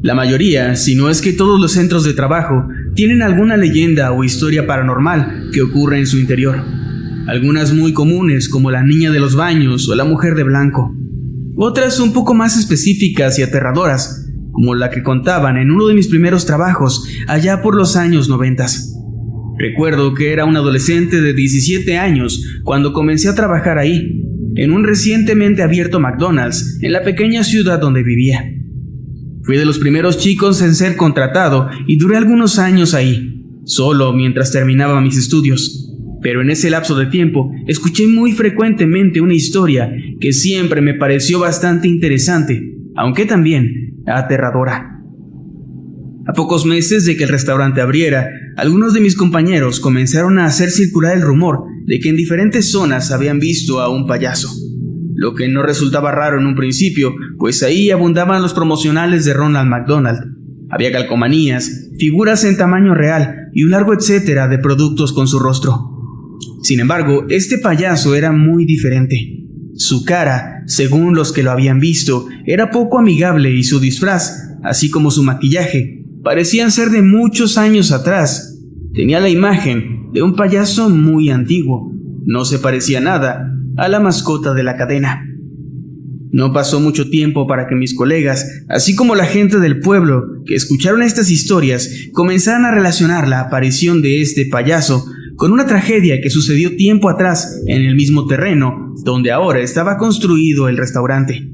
La mayoría, si no es que todos los centros de trabajo, tienen alguna leyenda o historia paranormal que ocurre en su interior. Algunas muy comunes, como la niña de los baños o la mujer de blanco. Otras un poco más específicas y aterradoras, como la que contaban en uno de mis primeros trabajos, allá por los años 90. Recuerdo que era un adolescente de 17 años cuando comencé a trabajar ahí, en un recientemente abierto McDonald's en la pequeña ciudad donde vivía. Fui de los primeros chicos en ser contratado y duré algunos años ahí, solo mientras terminaba mis estudios. Pero en ese lapso de tiempo escuché muy frecuentemente una historia que siempre me pareció bastante interesante, aunque también aterradora. A pocos meses de que el restaurante abriera, algunos de mis compañeros comenzaron a hacer circular el rumor de que en diferentes zonas habían visto a un payaso. Lo que no resultaba raro en un principio, pues ahí abundaban los promocionales de Ronald McDonald. Había calcomanías, figuras en tamaño real y un largo etcétera de productos con su rostro. Sin embargo, este payaso era muy diferente. Su cara, según los que lo habían visto, era poco amigable y su disfraz, así como su maquillaje, parecían ser de muchos años atrás. Tenía la imagen de un payaso muy antiguo. No se parecía nada a la mascota de la cadena. No pasó mucho tiempo para que mis colegas, así como la gente del pueblo que escucharon estas historias, comenzaran a relacionar la aparición de este payaso con una tragedia que sucedió tiempo atrás en el mismo terreno donde ahora estaba construido el restaurante.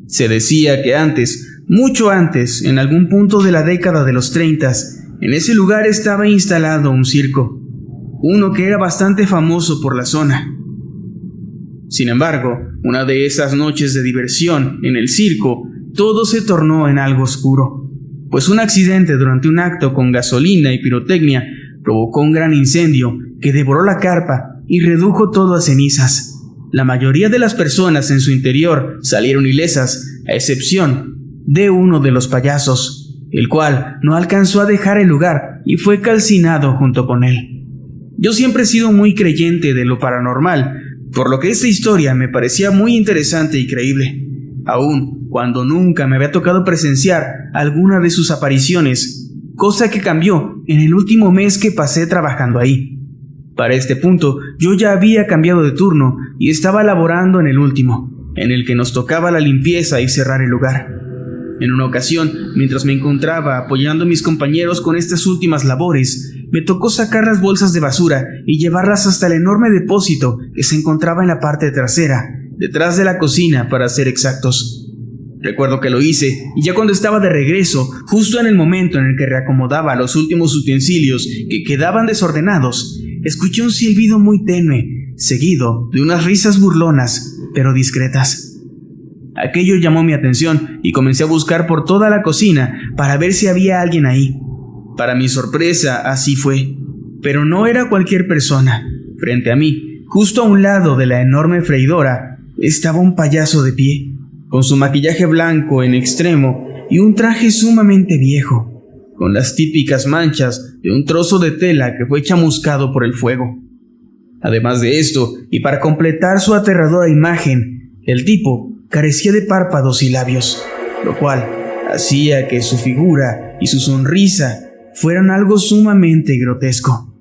Se decía que antes, mucho antes, en algún punto de la década de los 30, en ese lugar estaba instalado un circo, uno que era bastante famoso por la zona. Sin embargo, una de esas noches de diversión en el circo, todo se tornó en algo oscuro, pues un accidente durante un acto con gasolina y pirotecnia provocó un gran incendio que devoró la carpa y redujo todo a cenizas. La mayoría de las personas en su interior salieron ilesas, a excepción de uno de los payasos, el cual no alcanzó a dejar el lugar y fue calcinado junto con él. Yo siempre he sido muy creyente de lo paranormal, por lo que esta historia me parecía muy interesante y creíble, aun cuando nunca me había tocado presenciar alguna de sus apariciones, cosa que cambió en el último mes que pasé trabajando ahí. Para este punto, yo ya había cambiado de turno y estaba laborando en el último, en el que nos tocaba la limpieza y cerrar el lugar. En una ocasión, mientras me encontraba apoyando a mis compañeros con estas últimas labores, me tocó sacar las bolsas de basura y llevarlas hasta el enorme depósito que se encontraba en la parte trasera, detrás de la cocina para ser exactos. Recuerdo que lo hice y ya cuando estaba de regreso, justo en el momento en el que reacomodaba los últimos utensilios que quedaban desordenados, escuché un silbido muy tenue, seguido de unas risas burlonas, pero discretas. Aquello llamó mi atención y comencé a buscar por toda la cocina para ver si había alguien ahí. Para mi sorpresa, así fue, pero no era cualquier persona. Frente a mí, justo a un lado de la enorme freidora, estaba un payaso de pie, con su maquillaje blanco en extremo y un traje sumamente viejo, con las típicas manchas de un trozo de tela que fue chamuscado por el fuego. Además de esto, y para completar su aterradora imagen, el tipo carecía de párpados y labios, lo cual hacía que su figura y su sonrisa fueran algo sumamente grotesco.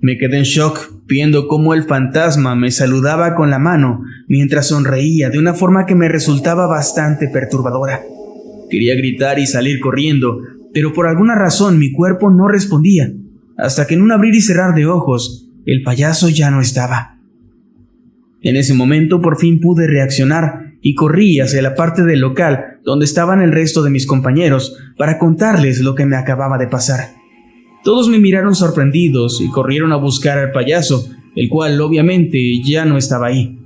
Me quedé en shock viendo cómo el fantasma me saludaba con la mano mientras sonreía de una forma que me resultaba bastante perturbadora. Quería gritar y salir corriendo, pero por alguna razón mi cuerpo no respondía, hasta que en un abrir y cerrar de ojos, el payaso ya no estaba. En ese momento por fin pude reaccionar y corrí hacia la parte del local donde estaban el resto de mis compañeros para contarles lo que me acababa de pasar. Todos me miraron sorprendidos y corrieron a buscar al payaso, el cual obviamente ya no estaba ahí.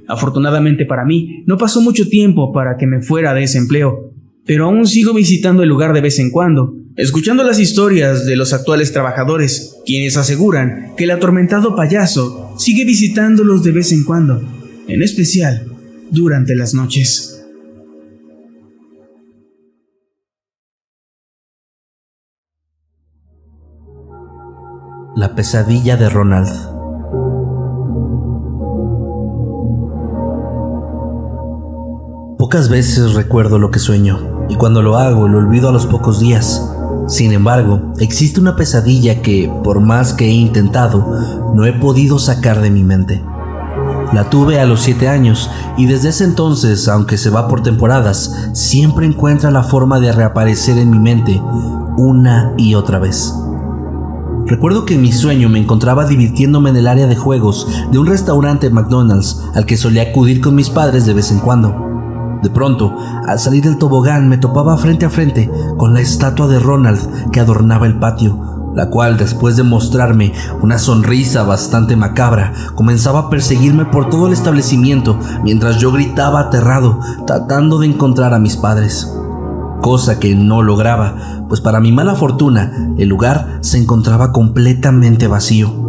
Afortunadamente para mí, no pasó mucho tiempo para que me fuera de ese empleo, pero aún sigo visitando el lugar de vez en cuando, escuchando las historias de los actuales trabajadores, quienes aseguran que el atormentado payaso sigue visitándolos de vez en cuando, en especial durante las noches. La pesadilla de Ronald. Pocas veces recuerdo lo que sueño, y cuando lo hago lo olvido a los pocos días. Sin embargo, existe una pesadilla que, por más que he intentado, no he podido sacar de mi mente. La tuve a los 7 años y desde ese entonces, aunque se va por temporadas, siempre encuentra la forma de reaparecer en mi mente una y otra vez. Recuerdo que en mi sueño me encontraba divirtiéndome en el área de juegos de un restaurante McDonald's al que solía acudir con mis padres de vez en cuando. De pronto, al salir del tobogán me topaba frente a frente con la estatua de Ronald que adornaba el patio, la cual, después de mostrarme una sonrisa bastante macabra, comenzaba a perseguirme por todo el establecimiento mientras yo gritaba aterrado, tratando de encontrar a mis padres. Cosa que no lograba, pues para mi mala fortuna, el lugar se encontraba completamente vacío.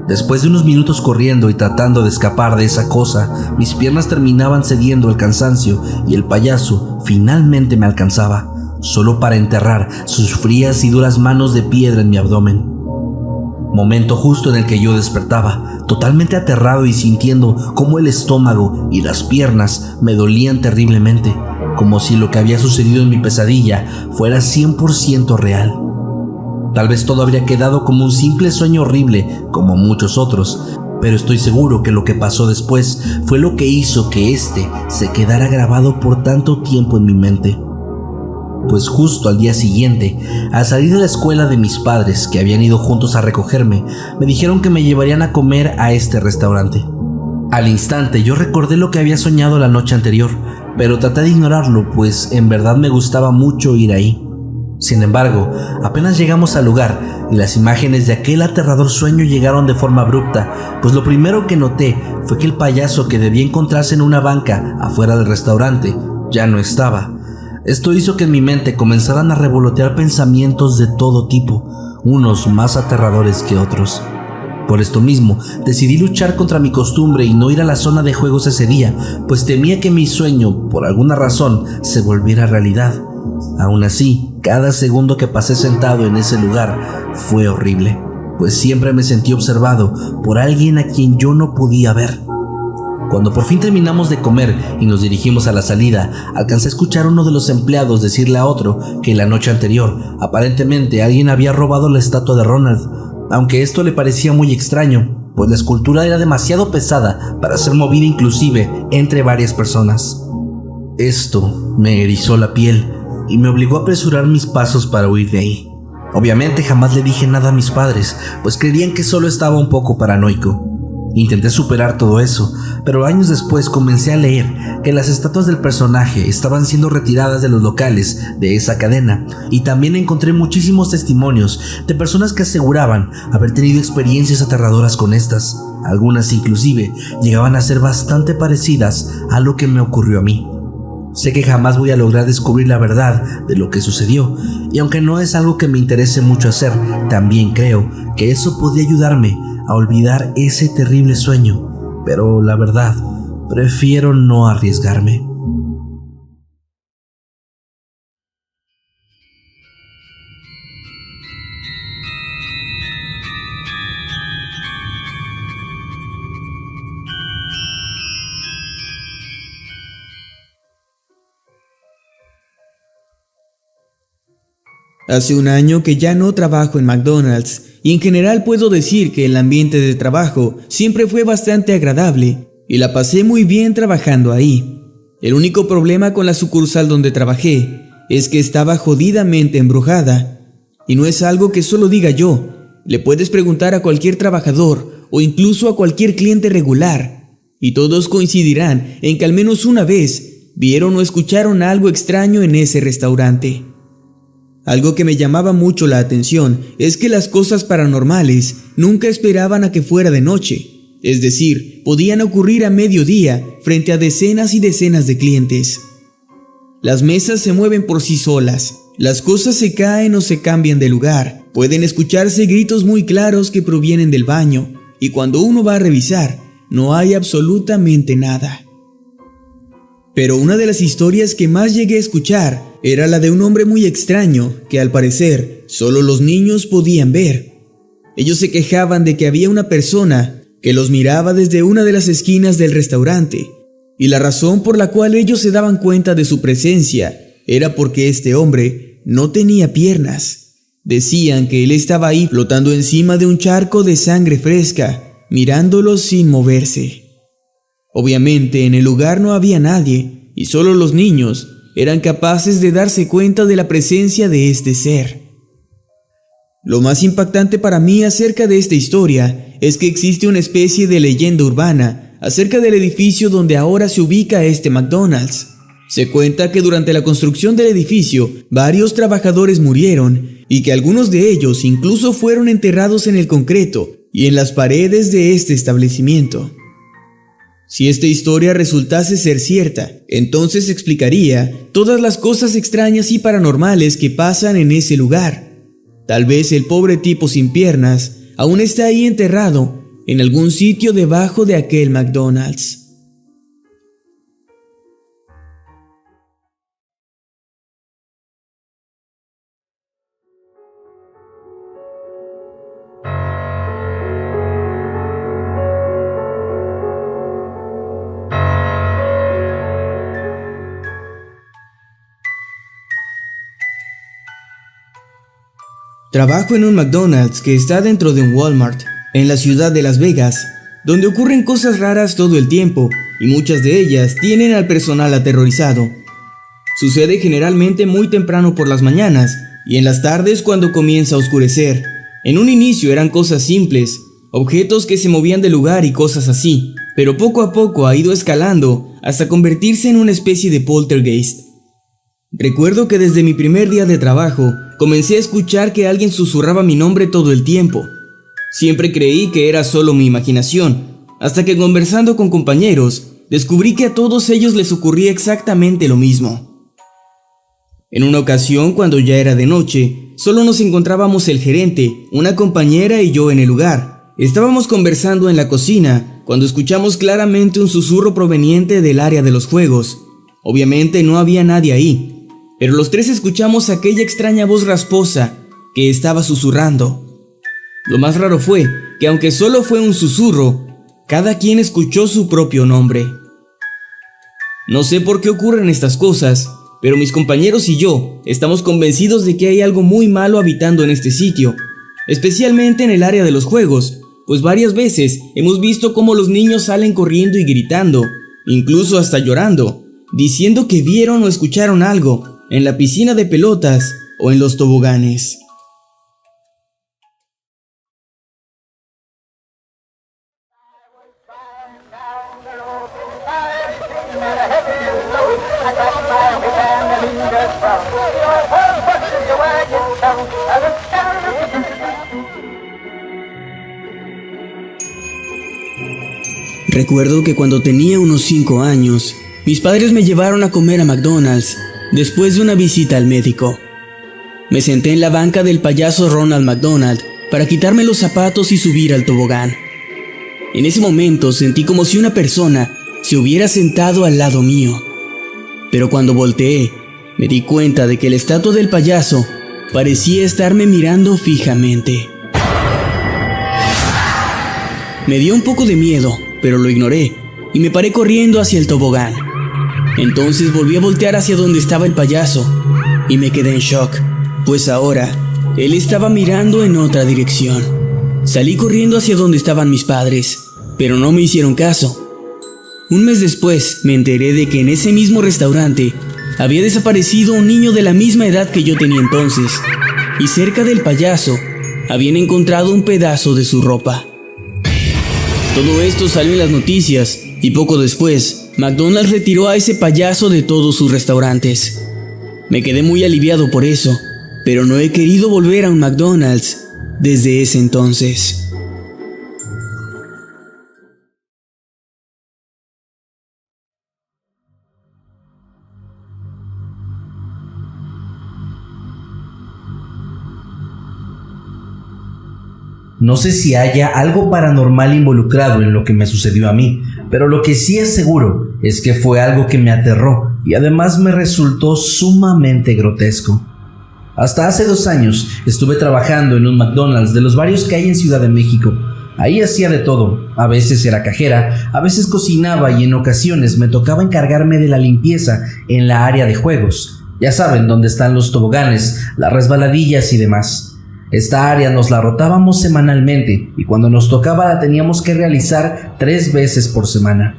Después de unos minutos corriendo y tratando de escapar de esa cosa, mis piernas terminaban cediendo al cansancio y el payaso finalmente me alcanzaba, solo para enterrar sus frías y duras manos de piedra en mi abdomen. Momento justo en el que yo despertaba, totalmente aterrado y sintiendo cómo el estómago y las piernas me dolían terriblemente, como si lo que había sucedido en mi pesadilla fuera 100% real. Tal vez todo habría quedado como un simple sueño horrible, como muchos otros, pero estoy seguro que lo que pasó después fue lo que hizo que se quedara grabado por tanto tiempo en mi mente. Pues justo al día siguiente, al salir de la escuela de mis padres, que habían ido juntos a recogerme, me dijeron que me llevarían a comer a este restaurante. Al instante yo recordé lo que había soñado la noche anterior, pero traté de ignorarlo, pues en verdad me gustaba mucho ir ahí. Sin embargo, apenas llegamos al lugar y las imágenes de aquel aterrador sueño llegaron de forma abrupta, pues lo primero que noté fue que el payaso que debía encontrarse en una banca afuera del restaurante ya no estaba. Esto hizo que en mi mente comenzaran a revolotear pensamientos de todo tipo, unos más aterradores que otros. Por esto mismo, decidí luchar contra mi costumbre y no ir a la zona de juegos ese día, pues temía que mi sueño, por alguna razón, se volviera realidad. Aún así, cada segundo que pasé sentado en ese lugar fue horrible, pues siempre me sentí observado por alguien a quien yo no podía ver. Cuando por fin terminamos de comer y nos dirigimos a la salida, alcancé a escuchar a uno de los empleados decirle a otro que la noche anterior, aparentemente alguien había robado la estatua de Ronald, aunque esto le parecía muy extraño, pues la escultura era demasiado pesada para ser movida inclusive entre varias personas. Esto me erizó la piel y me obligó a apresurar mis pasos para huir de ahí. Obviamente jamás le dije nada a mis padres, pues creían que solo estaba un poco paranoico. Intenté superar todo eso, pero años después comencé a leer que las estatuas del personaje estaban siendo retiradas de los locales de esa cadena, y también encontré muchísimos testimonios de personas que aseguraban haber tenido experiencias aterradoras con estas. Algunas inclusive llegaban a ser bastante parecidas a lo que me ocurrió a mí. Sé que jamás voy a lograr descubrir la verdad de lo que sucedió, y aunque no es algo que me interese mucho hacer, también creo que eso podría ayudarme a olvidar ese terrible sueño, pero la verdad, prefiero no arriesgarme. Hace un año que ya no trabajo en McDonald's y en general puedo decir que el ambiente de trabajo siempre fue bastante agradable y la pasé muy bien trabajando ahí. El único problema con la sucursal donde trabajé es que estaba jodidamente embrujada, y no es algo que solo diga yo. Le puedes preguntar a cualquier trabajador o incluso a cualquier cliente regular y todos coincidirán en que al menos una vez vieron o escucharon algo extraño en ese restaurante. Algo que me llamaba mucho la atención es que las cosas paranormales nunca esperaban a que fuera de noche, es decir, podían ocurrir a mediodía frente a decenas y decenas de clientes. Las mesas se mueven por sí solas, las cosas se caen o se cambian de lugar, pueden escucharse gritos muy claros que provienen del baño, y cuando uno va a revisar, no hay absolutamente nada. Pero una de las historias que más llegué a escuchar era la de un hombre muy extraño que al parecer solo los niños podían ver. Ellos se quejaban de que había una persona que los miraba desde una de las esquinas del restaurante, y la razón por la cual ellos se daban cuenta de su presencia era porque este hombre no tenía piernas. Decían que él estaba ahí flotando encima de un charco de sangre fresca, mirándolos sin moverse. Obviamente en el lugar no había nadie y solo los niños eran capaces de darse cuenta de la presencia de este ser. Lo más impactante para mí acerca de esta historia es que existe una especie de leyenda urbana acerca del edificio donde ahora se ubica este McDonald's. Se cuenta que durante la construcción del edificio varios trabajadores murieron y que algunos de ellos incluso fueron enterrados en el concreto y en las paredes de este establecimiento. Si esta historia resultase ser cierta, entonces explicaría todas las cosas extrañas y paranormales que pasan en ese lugar. Tal vez el pobre tipo sin piernas aún está ahí enterrado en algún sitio debajo de aquel McDonald's. Trabajo en un McDonald's que está dentro de un Walmart, en la ciudad de Las Vegas, donde ocurren cosas raras todo el tiempo y muchas de ellas tienen al personal aterrorizado. Sucede generalmente muy temprano por las mañanas y en las tardes cuando comienza a oscurecer. En un inicio eran cosas simples, objetos que se movían del lugar y cosas así, pero poco a poco ha ido escalando hasta convertirse en una especie de poltergeist. Recuerdo que desde mi primer día de trabajo comencé a escuchar que alguien susurraba mi nombre todo el tiempo. Siempre creí que era solo mi imaginación, hasta que conversando con compañeros, descubrí que a todos ellos les ocurría exactamente lo mismo. En una ocasión, cuando ya era de noche, solo nos encontrábamos el gerente, una compañera y yo en el lugar. Estábamos conversando en la cocina, cuando escuchamos claramente un susurro proveniente del área de los juegos. Obviamente no había nadie ahí, pero los tres escuchamos aquella extraña voz rasposa que estaba susurrando. Lo más raro fue que aunque solo fue un susurro, cada quien escuchó su propio nombre. No sé por qué ocurren estas cosas, pero mis compañeros y yo estamos convencidos de que hay algo muy malo habitando en este sitio, especialmente en el área de los juegos, pues varias veces hemos visto cómo los niños salen corriendo y gritando, incluso hasta llorando, diciendo que vieron o escucharon algo en la piscina de pelotas o en los toboganes. Recuerdo que cuando tenía unos 5 años, mis padres me llevaron a comer a McDonald's después de una visita al médico. Me senté en la banca del payaso Ronald McDonald para quitarme los zapatos y subir al tobogán. En ese momento sentí como si una persona se hubiera sentado al lado mío. Pero cuando volteé, me di cuenta de que la estatua del payaso parecía estarme mirando fijamente. Me dio un poco de miedo, pero lo ignoré y me paré corriendo hacia el tobogán. Entonces volví a voltear hacia donde estaba el payaso y me quedé en shock, pues ahora él estaba mirando en otra dirección. Salí corriendo hacia donde estaban mis padres, pero no me hicieron caso. Un mes después me enteré de que en ese mismo restaurante había desaparecido un niño de la misma edad que yo tenía entonces, y cerca del payaso habían encontrado un pedazo de su ropa. Todo esto salió en las noticias y poco después, McDonald's retiró a ese payaso de todos sus restaurantes. Me quedé muy aliviado por eso, pero no he querido volver a un McDonald's desde ese entonces. No sé si haya algo paranormal involucrado en lo que me sucedió a mí, pero lo que sí es seguro es que fue algo que me aterró y además me resultó sumamente grotesco. Hasta hace 2 años estuve trabajando en un McDonald's de los varios que hay en Ciudad de México. Ahí hacía de todo, a veces era cajera, a veces cocinaba y en ocasiones me tocaba encargarme de la limpieza en la área de juegos. Ya saben dónde están los toboganes, las resbaladillas y demás. Esta área nos la rotábamos semanalmente y cuando nos tocaba la teníamos que realizar 3 veces por semana.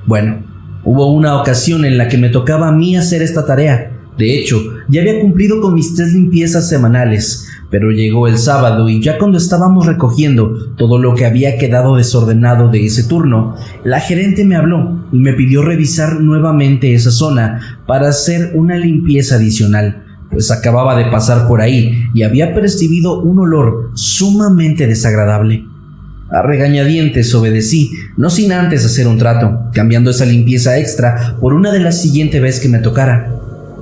Bueno, hubo una ocasión en la que me tocaba a mí hacer esta tarea. De hecho, ya había cumplido con mis 3 limpiezas semanales, pero llegó el sábado y ya cuando estábamos recogiendo todo lo que había quedado desordenado de ese turno, la gerente me habló y me pidió revisar nuevamente esa zona para hacer una limpieza adicional, pues acababa de pasar por ahí y había percibido un olor sumamente desagradable. A regañadientes obedecí, no sin antes hacer un trato, cambiando esa limpieza extra por una de las siguientes veces que me tocara.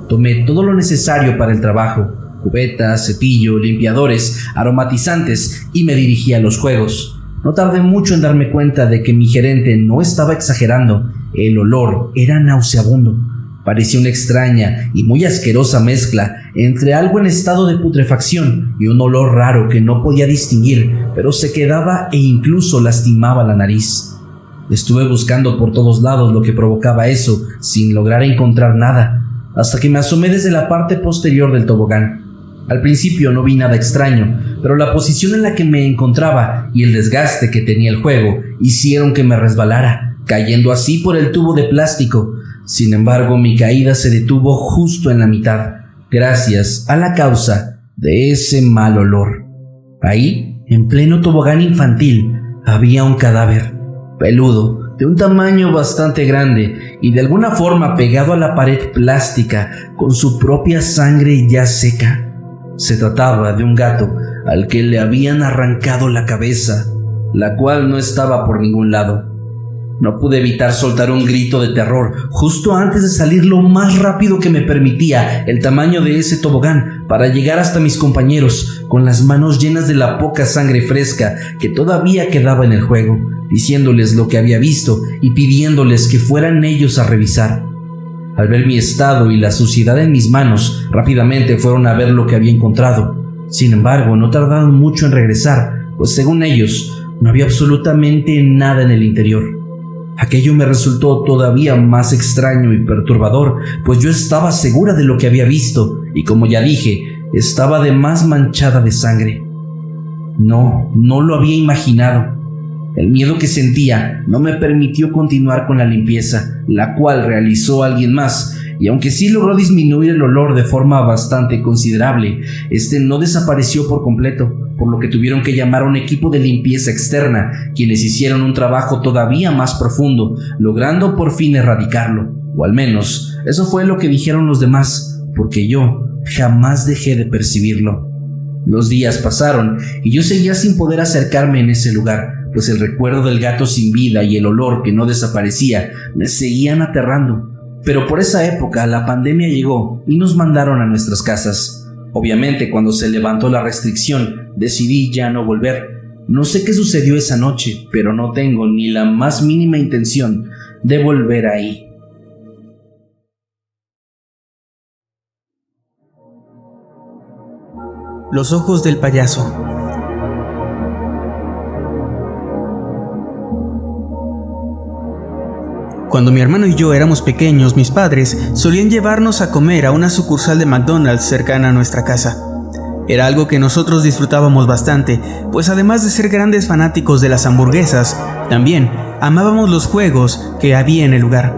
Tomé todo lo necesario para el trabajo, cubetas, cepillo, limpiadores, aromatizantes y me dirigí a los juegos. No tardé mucho en darme cuenta de que mi gerente no estaba exagerando, el olor era nauseabundo. Parecía una extraña y muy asquerosa mezcla entre algo en estado de putrefacción y un olor raro que no podía distinguir, pero se quedaba e incluso lastimaba la nariz. Estuve buscando por todos lados lo que provocaba eso, sin lograr encontrar nada, hasta que me asomé desde la parte posterior del tobogán. Al principio no vi nada extraño, pero la posición en la que me encontraba y el desgaste que tenía el juego hicieron que me resbalara, cayendo así por el tubo de plástico. Sin embargo, mi caída se detuvo justo en la mitad, gracias a la causa de ese mal olor. Ahí, en pleno tobogán infantil, había un cadáver, peludo, de un tamaño bastante grande y de alguna forma pegado a la pared plástica con su propia sangre ya seca. Se trataba de un gato al que le habían arrancado la cabeza, la cual no estaba por ningún lado. No pude evitar soltar un grito de terror justo antes de salir lo más rápido que me permitía el tamaño de ese tobogán para llegar hasta mis compañeros con las manos llenas de la poca sangre fresca que todavía quedaba en el juego, diciéndoles lo que había visto y pidiéndoles que fueran ellos a revisar. Al ver mi estado y la suciedad en mis manos, rápidamente fueron a ver lo que había encontrado. Sin embargo, no tardaron mucho en regresar, pues según ellos, no había absolutamente nada en el interior. Aquello me resultó todavía más extraño y perturbador, pues yo estaba segura de lo que había visto, y como ya dije, estaba de más manchada de sangre. No lo había imaginado. El miedo que sentía no me permitió continuar con la limpieza, la cual realizó alguien más, y aunque sí logró disminuir el olor de forma bastante considerable, este no desapareció por completo, por lo que tuvieron que llamar a un equipo de limpieza externa, quienes hicieron un trabajo todavía más profundo, logrando por fin erradicarlo, o al menos eso fue lo que dijeron los demás, porque yo jamás dejé de percibirlo. Los días pasaron y yo seguía sin poder acercarme en ese lugar, pues el recuerdo del gato sin vida y el olor que no desaparecía me seguían aterrando. Pero por esa época la pandemia llegó y nos mandaron a nuestras casas. Obviamente, cuando se levantó la restricción, decidí ya no volver. No sé qué sucedió esa noche, pero no tengo ni la más mínima intención de volver ahí. Los ojos del payaso. Cuando mi hermano y yo éramos pequeños, mis padres solían llevarnos a comer a una sucursal de McDonald's cercana a nuestra casa. Era algo que nosotros disfrutábamos bastante, pues además de ser grandes fanáticos de las hamburguesas, también amábamos los juegos que había en el lugar.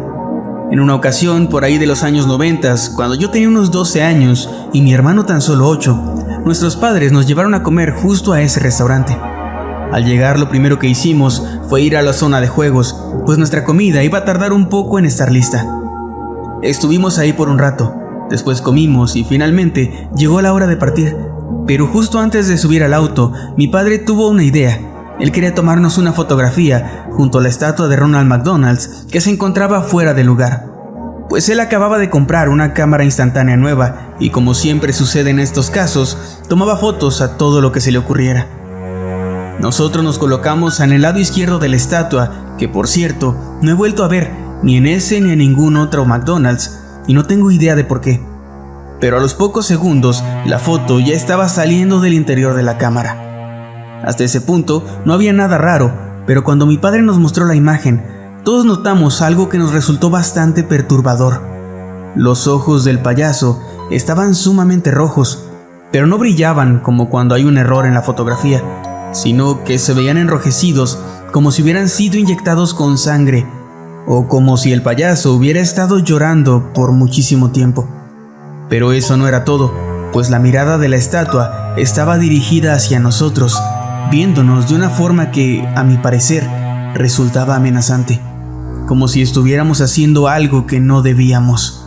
En una ocasión, por ahí de los años 90, cuando yo tenía unos 12 años y mi hermano tan solo 8, nuestros padres nos llevaron a comer justo a ese restaurante. Al llegar, lo primero que hicimos fue ir a la zona de juegos, pues nuestra comida iba a tardar un poco en estar lista. Estuvimos ahí por un rato, después comimos y finalmente llegó la hora de partir. Pero justo antes de subir al auto, mi padre tuvo una idea. Él quería tomarnos una fotografía junto a la estatua de Ronald McDonald que se encontraba fuera del lugar. Pues él acababa de comprar una cámara instantánea nueva y, como siempre sucede en estos casos, tomaba fotos a todo lo que se le ocurriera. Nosotros nos colocamos en el lado izquierdo de la estatua, que por cierto, no he vuelto a ver ni en ese ni en ningún otro McDonald's, y no tengo idea de por qué. Pero a los pocos segundos, la foto ya estaba saliendo del interior de la cámara. Hasta ese punto no había nada raro, pero cuando mi padre nos mostró la imagen, todos notamos algo que nos resultó bastante perturbador. Los ojos del payaso estaban sumamente rojos, pero no brillaban como cuando hay un error en la fotografía, sino que se veían enrojecidos como si hubieran sido inyectados con sangre, o como si el payaso hubiera estado llorando por muchísimo tiempo. Pero eso no era todo, pues la mirada de la estatua estaba dirigida hacia nosotros, viéndonos de una forma que, a mi parecer, resultaba amenazante, como si estuviéramos haciendo algo que no debíamos.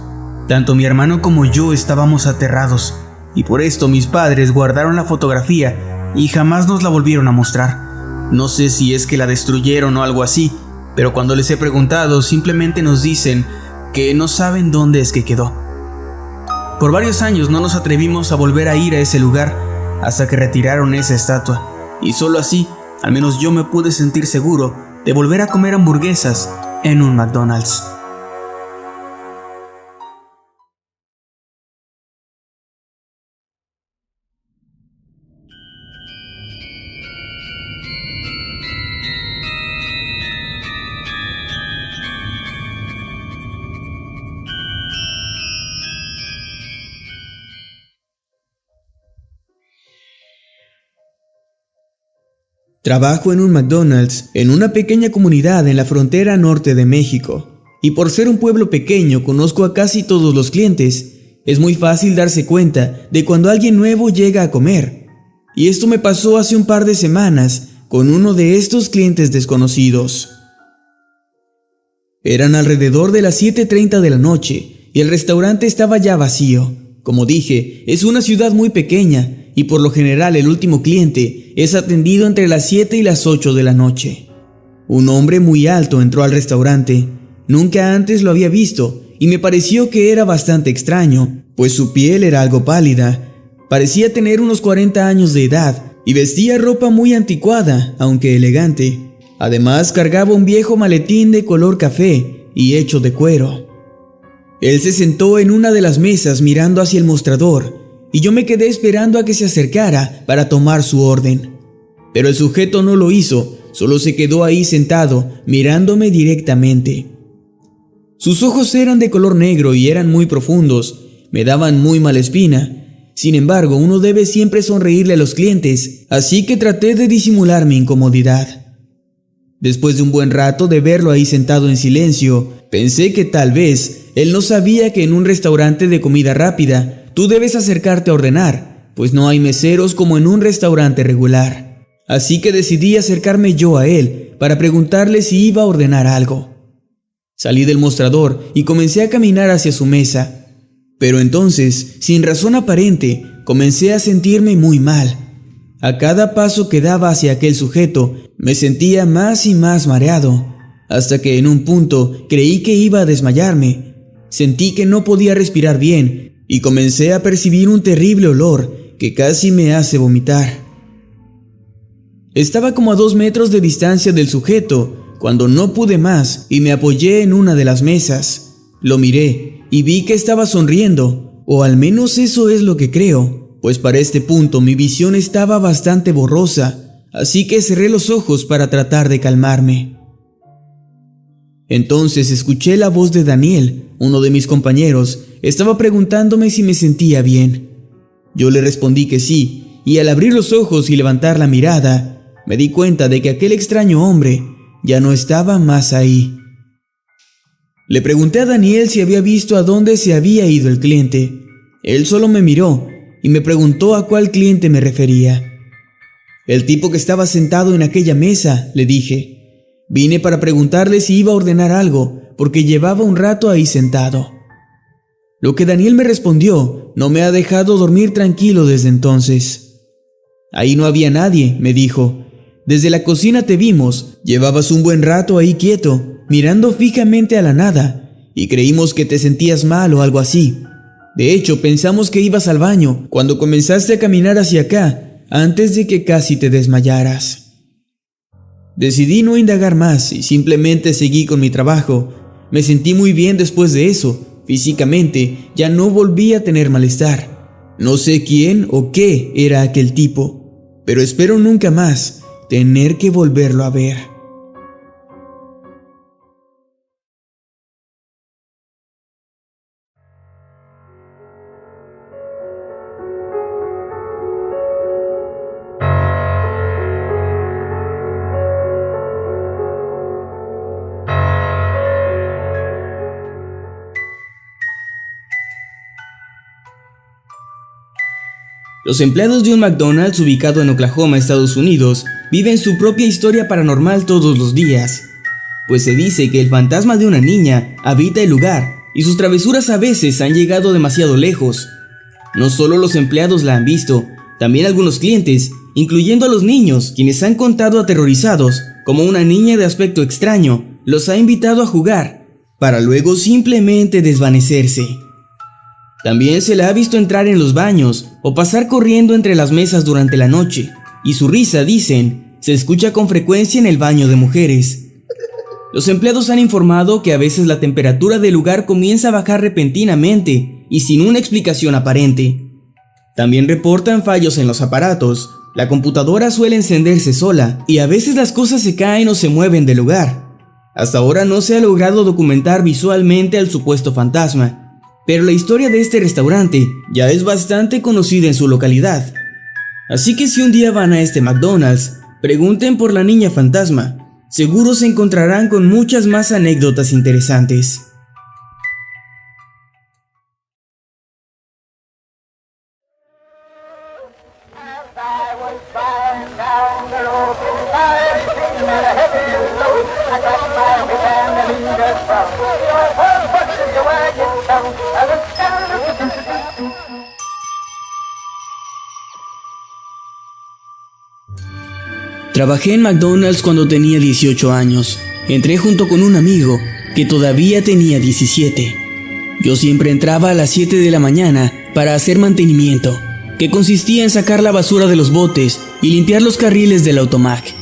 Tanto mi hermano como yo estábamos aterrados, y por esto mis padres guardaron la fotografía y jamás nos la volvieron a mostrar. No sé si es que la destruyeron o algo así, pero cuando les he preguntado simplemente nos dicen que no saben dónde es que quedó. Por varios años no nos atrevimos a volver a ir a ese lugar hasta que retiraron esa estatua, y solo así, al menos yo me pude sentir seguro de volver a comer hamburguesas en un McDonald's. Trabajo en un McDonald's en una pequeña comunidad en la frontera norte de México, y por ser un pueblo pequeño conozco a casi todos los clientes. Es muy fácil darse cuenta de cuando alguien nuevo llega a comer, y esto me pasó hace un par de semanas con uno de estos clientes desconocidos. Eran alrededor de las 7:30 de la noche y el restaurante estaba ya vacío. Como dije, es una ciudad muy pequeña y por lo general el último cliente es atendido entre las 7 y las 8 de la noche. Un hombre muy alto entró al restaurante. Nunca antes lo había visto y me pareció que era bastante extraño, pues su piel era algo pálida. Parecía tener unos 40 años de edad y vestía ropa muy anticuada, aunque elegante. Además cargaba un viejo maletín de color café y hecho de cuero. Él se sentó en una de las mesas mirando hacia el mostrador y yo me quedé esperando a que se acercara para tomar su orden. Pero el sujeto no lo hizo, solo se quedó ahí sentado, mirándome directamente. Sus ojos eran de color negro y eran muy profundos, me daban muy mala espina. Sin embargo, uno debe siempre sonreírle a los clientes, así que traté de disimular mi incomodidad. Después de un buen rato de verlo ahí sentado en silencio, pensé que tal vez él no sabía que en un restaurante de comida rápida tú debes acercarte a ordenar, pues no hay meseros como en un restaurante regular. Así que decidí acercarme yo a él para preguntarle si iba a ordenar algo. Salí del mostrador y comencé a caminar hacia su mesa. Pero entonces, sin razón aparente, comencé a sentirme muy mal. A cada paso que daba hacia aquel sujeto, me sentía más y más mareado, hasta que en un punto creí que iba a desmayarme. Sentí que no podía respirar bien y comencé a percibir un terrible olor que casi me hace vomitar. Estaba como a 2 metros de distancia del sujeto cuando no pude más y me apoyé en una de las mesas. Lo miré y vi que estaba sonriendo, o al menos eso es lo que creo, pues para este punto mi visión estaba bastante borrosa, así que cerré los ojos para tratar de calmarme. Entonces escuché la voz de Daniel, uno de mis compañeros. Estaba preguntándome si me sentía bien. Yo le respondí que sí, y al abrir los ojos y levantar la mirada, me di cuenta de que aquel extraño hombre ya no estaba más ahí. Le pregunté a Daniel si había visto a dónde se había ido el cliente. Él solo me miró y me preguntó a cuál cliente me refería. El tipo que estaba sentado en aquella mesa, le dije. Vine para preguntarle si iba a ordenar algo, porque llevaba un rato ahí sentado. Lo que Daniel me respondió no me ha dejado dormir tranquilo desde entonces. Ahí no había nadie, me dijo. Desde la cocina te vimos, llevabas un buen rato ahí quieto, mirando fijamente a la nada, y creímos que te sentías mal o algo así. De hecho, pensamos que ibas al baño cuando comenzaste a caminar hacia acá, antes de que casi te desmayaras. Decidí no indagar más y simplemente seguí con mi trabajo. Me sentí muy bien después de eso. Físicamente ya no volví a tener malestar. No sé quién o qué era aquel tipo, pero espero nunca más tener que volverlo a ver. Los empleados de un McDonald's ubicado en Oklahoma, Estados Unidos, viven su propia historia paranormal todos los días, pues se dice que el fantasma de una niña habita el lugar y sus travesuras a veces han llegado demasiado lejos. No solo los empleados la han visto, también algunos clientes, incluyendo a los niños, quienes han contado aterrorizados como una niña de aspecto extraño los ha invitado a jugar, para luego simplemente desvanecerse. También se la ha visto entrar en los baños o pasar corriendo entre las mesas durante la noche, y su risa, dicen, se escucha con frecuencia en el baño de mujeres. Los empleados han informado que a veces la temperatura del lugar comienza a bajar repentinamente y sin una explicación aparente. También reportan fallos en los aparatos, la computadora suele encenderse sola y a veces las cosas se caen o se mueven del lugar. Hasta ahora no se ha logrado documentar visualmente al supuesto fantasma, pero la historia de este restaurante ya es bastante conocida en su localidad. Así que si un día van a este McDonald's, pregunten por la niña fantasma. Seguro se encontrarán con muchas más anécdotas interesantes. Trabajé en McDonald's cuando tenía 18 años. Entré junto con un amigo que todavía tenía 17. Yo siempre entraba a las 7 de la mañana para hacer mantenimiento, que consistía en sacar la basura de los botes y limpiar los carriles del automac.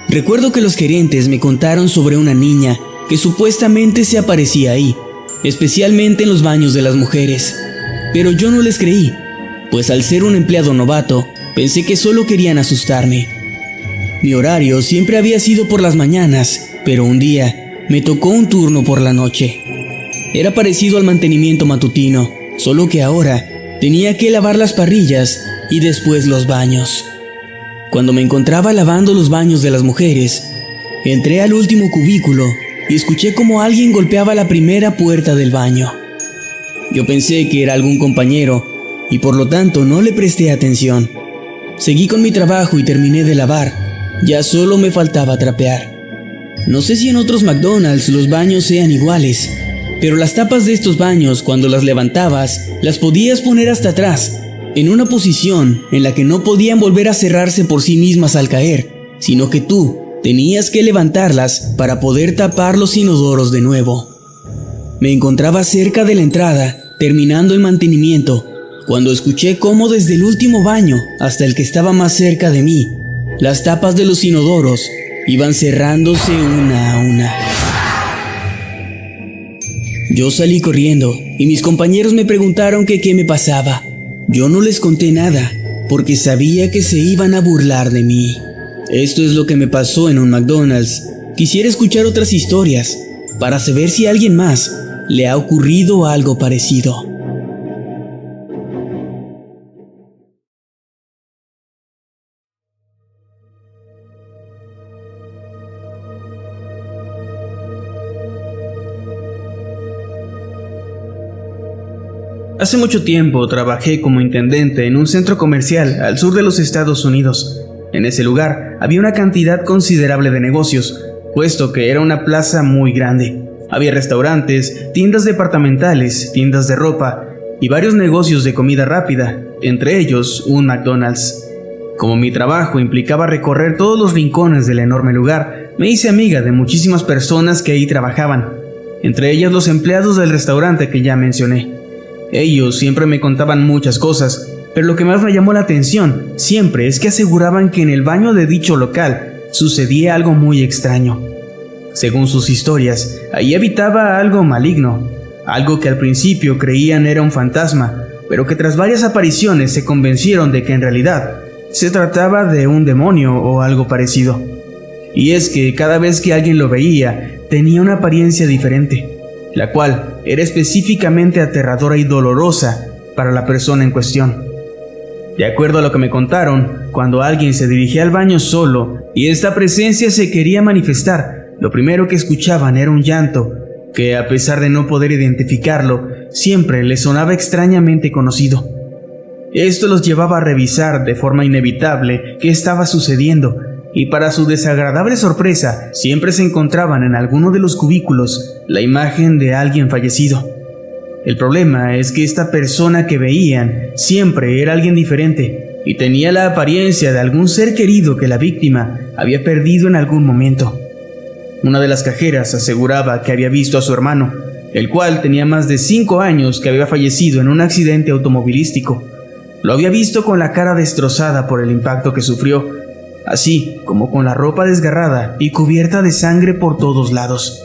Recuerdo que los gerentes me contaron sobre una niña que supuestamente se aparecía ahí, especialmente en los baños de las mujeres. Pero yo no les creí, pues al ser un empleado novato, pensé que solo querían asustarme. Mi horario siempre había sido por las mañanas, pero un día me tocó un turno por la noche. Era parecido al mantenimiento matutino, solo que ahora tenía que lavar las parrillas y después los baños. Cuando me encontraba lavando los baños de las mujeres, entré al último cubículo y escuché como alguien golpeaba la primera puerta del baño. Yo pensé que era algún compañero y por lo tanto no le presté atención. Seguí con mi trabajo y terminé de lavar. Ya solo me faltaba trapear. No sé si en otros McDonald's los baños sean iguales, pero las tapas de estos baños, cuando las levantabas, las podías poner hasta atrás, en una posición en la que no podían volver a cerrarse por sí mismas al caer, sino que tú tenías que levantarlas para poder tapar los inodoros de nuevo. Me encontraba cerca de la entrada, terminando el mantenimiento, cuando escuché cómo desde el último baño hasta el que estaba más cerca de mí, las tapas de los inodoros iban cerrándose una a una. Yo salí corriendo y mis compañeros me preguntaron que qué me pasaba. Yo no les conté nada porque sabía que se iban a burlar de mí. Esto es lo que me pasó en un McDonald's. Quisiera escuchar otras historias para saber si a alguien más le ha ocurrido algo parecido. Hace mucho tiempo trabajé como intendente en un centro comercial al sur de los Estados Unidos. En ese lugar había una cantidad considerable de negocios, puesto que era una plaza muy grande. Había restaurantes, tiendas departamentales, tiendas de ropa y varios negocios de comida rápida, entre ellos un McDonald's. Como mi trabajo implicaba recorrer todos los rincones del enorme lugar, me hice amiga de muchísimas personas que ahí trabajaban, entre ellas los empleados del restaurante que ya mencioné. Ellos siempre me contaban muchas cosas, pero lo que más me llamó la atención siempre es que aseguraban que en el baño de dicho local sucedía algo muy extraño. Según sus historias, ahí habitaba algo maligno, algo que al principio creían era un fantasma, pero que tras varias apariciones se convencieron de que en realidad se trataba de un demonio o algo parecido. Y es que cada vez que alguien lo veía, tenía una apariencia diferente, la cual era específicamente aterradora y dolorosa para la persona en cuestión. De acuerdo a lo que me contaron, cuando alguien se dirigía al baño solo y esta presencia se quería manifestar, lo primero que escuchaban era un llanto que, a pesar de no poder identificarlo, siempre le sonaba extrañamente conocido. Esto los llevaba a revisar de forma inevitable qué estaba sucediendo, y para su desagradable sorpresa, siempre se encontraban en alguno de los cubículos la imagen de alguien fallecido. El problema es que esta persona que veían siempre era alguien diferente y tenía la apariencia de algún ser querido que la víctima había perdido en algún momento. Una de las cajeras aseguraba que había visto a su hermano, el cual tenía más de 5 años que había fallecido en un accidente automovilístico. Lo había visto con la cara destrozada por el impacto que sufrió, así como con la ropa desgarrada y cubierta de sangre por todos lados.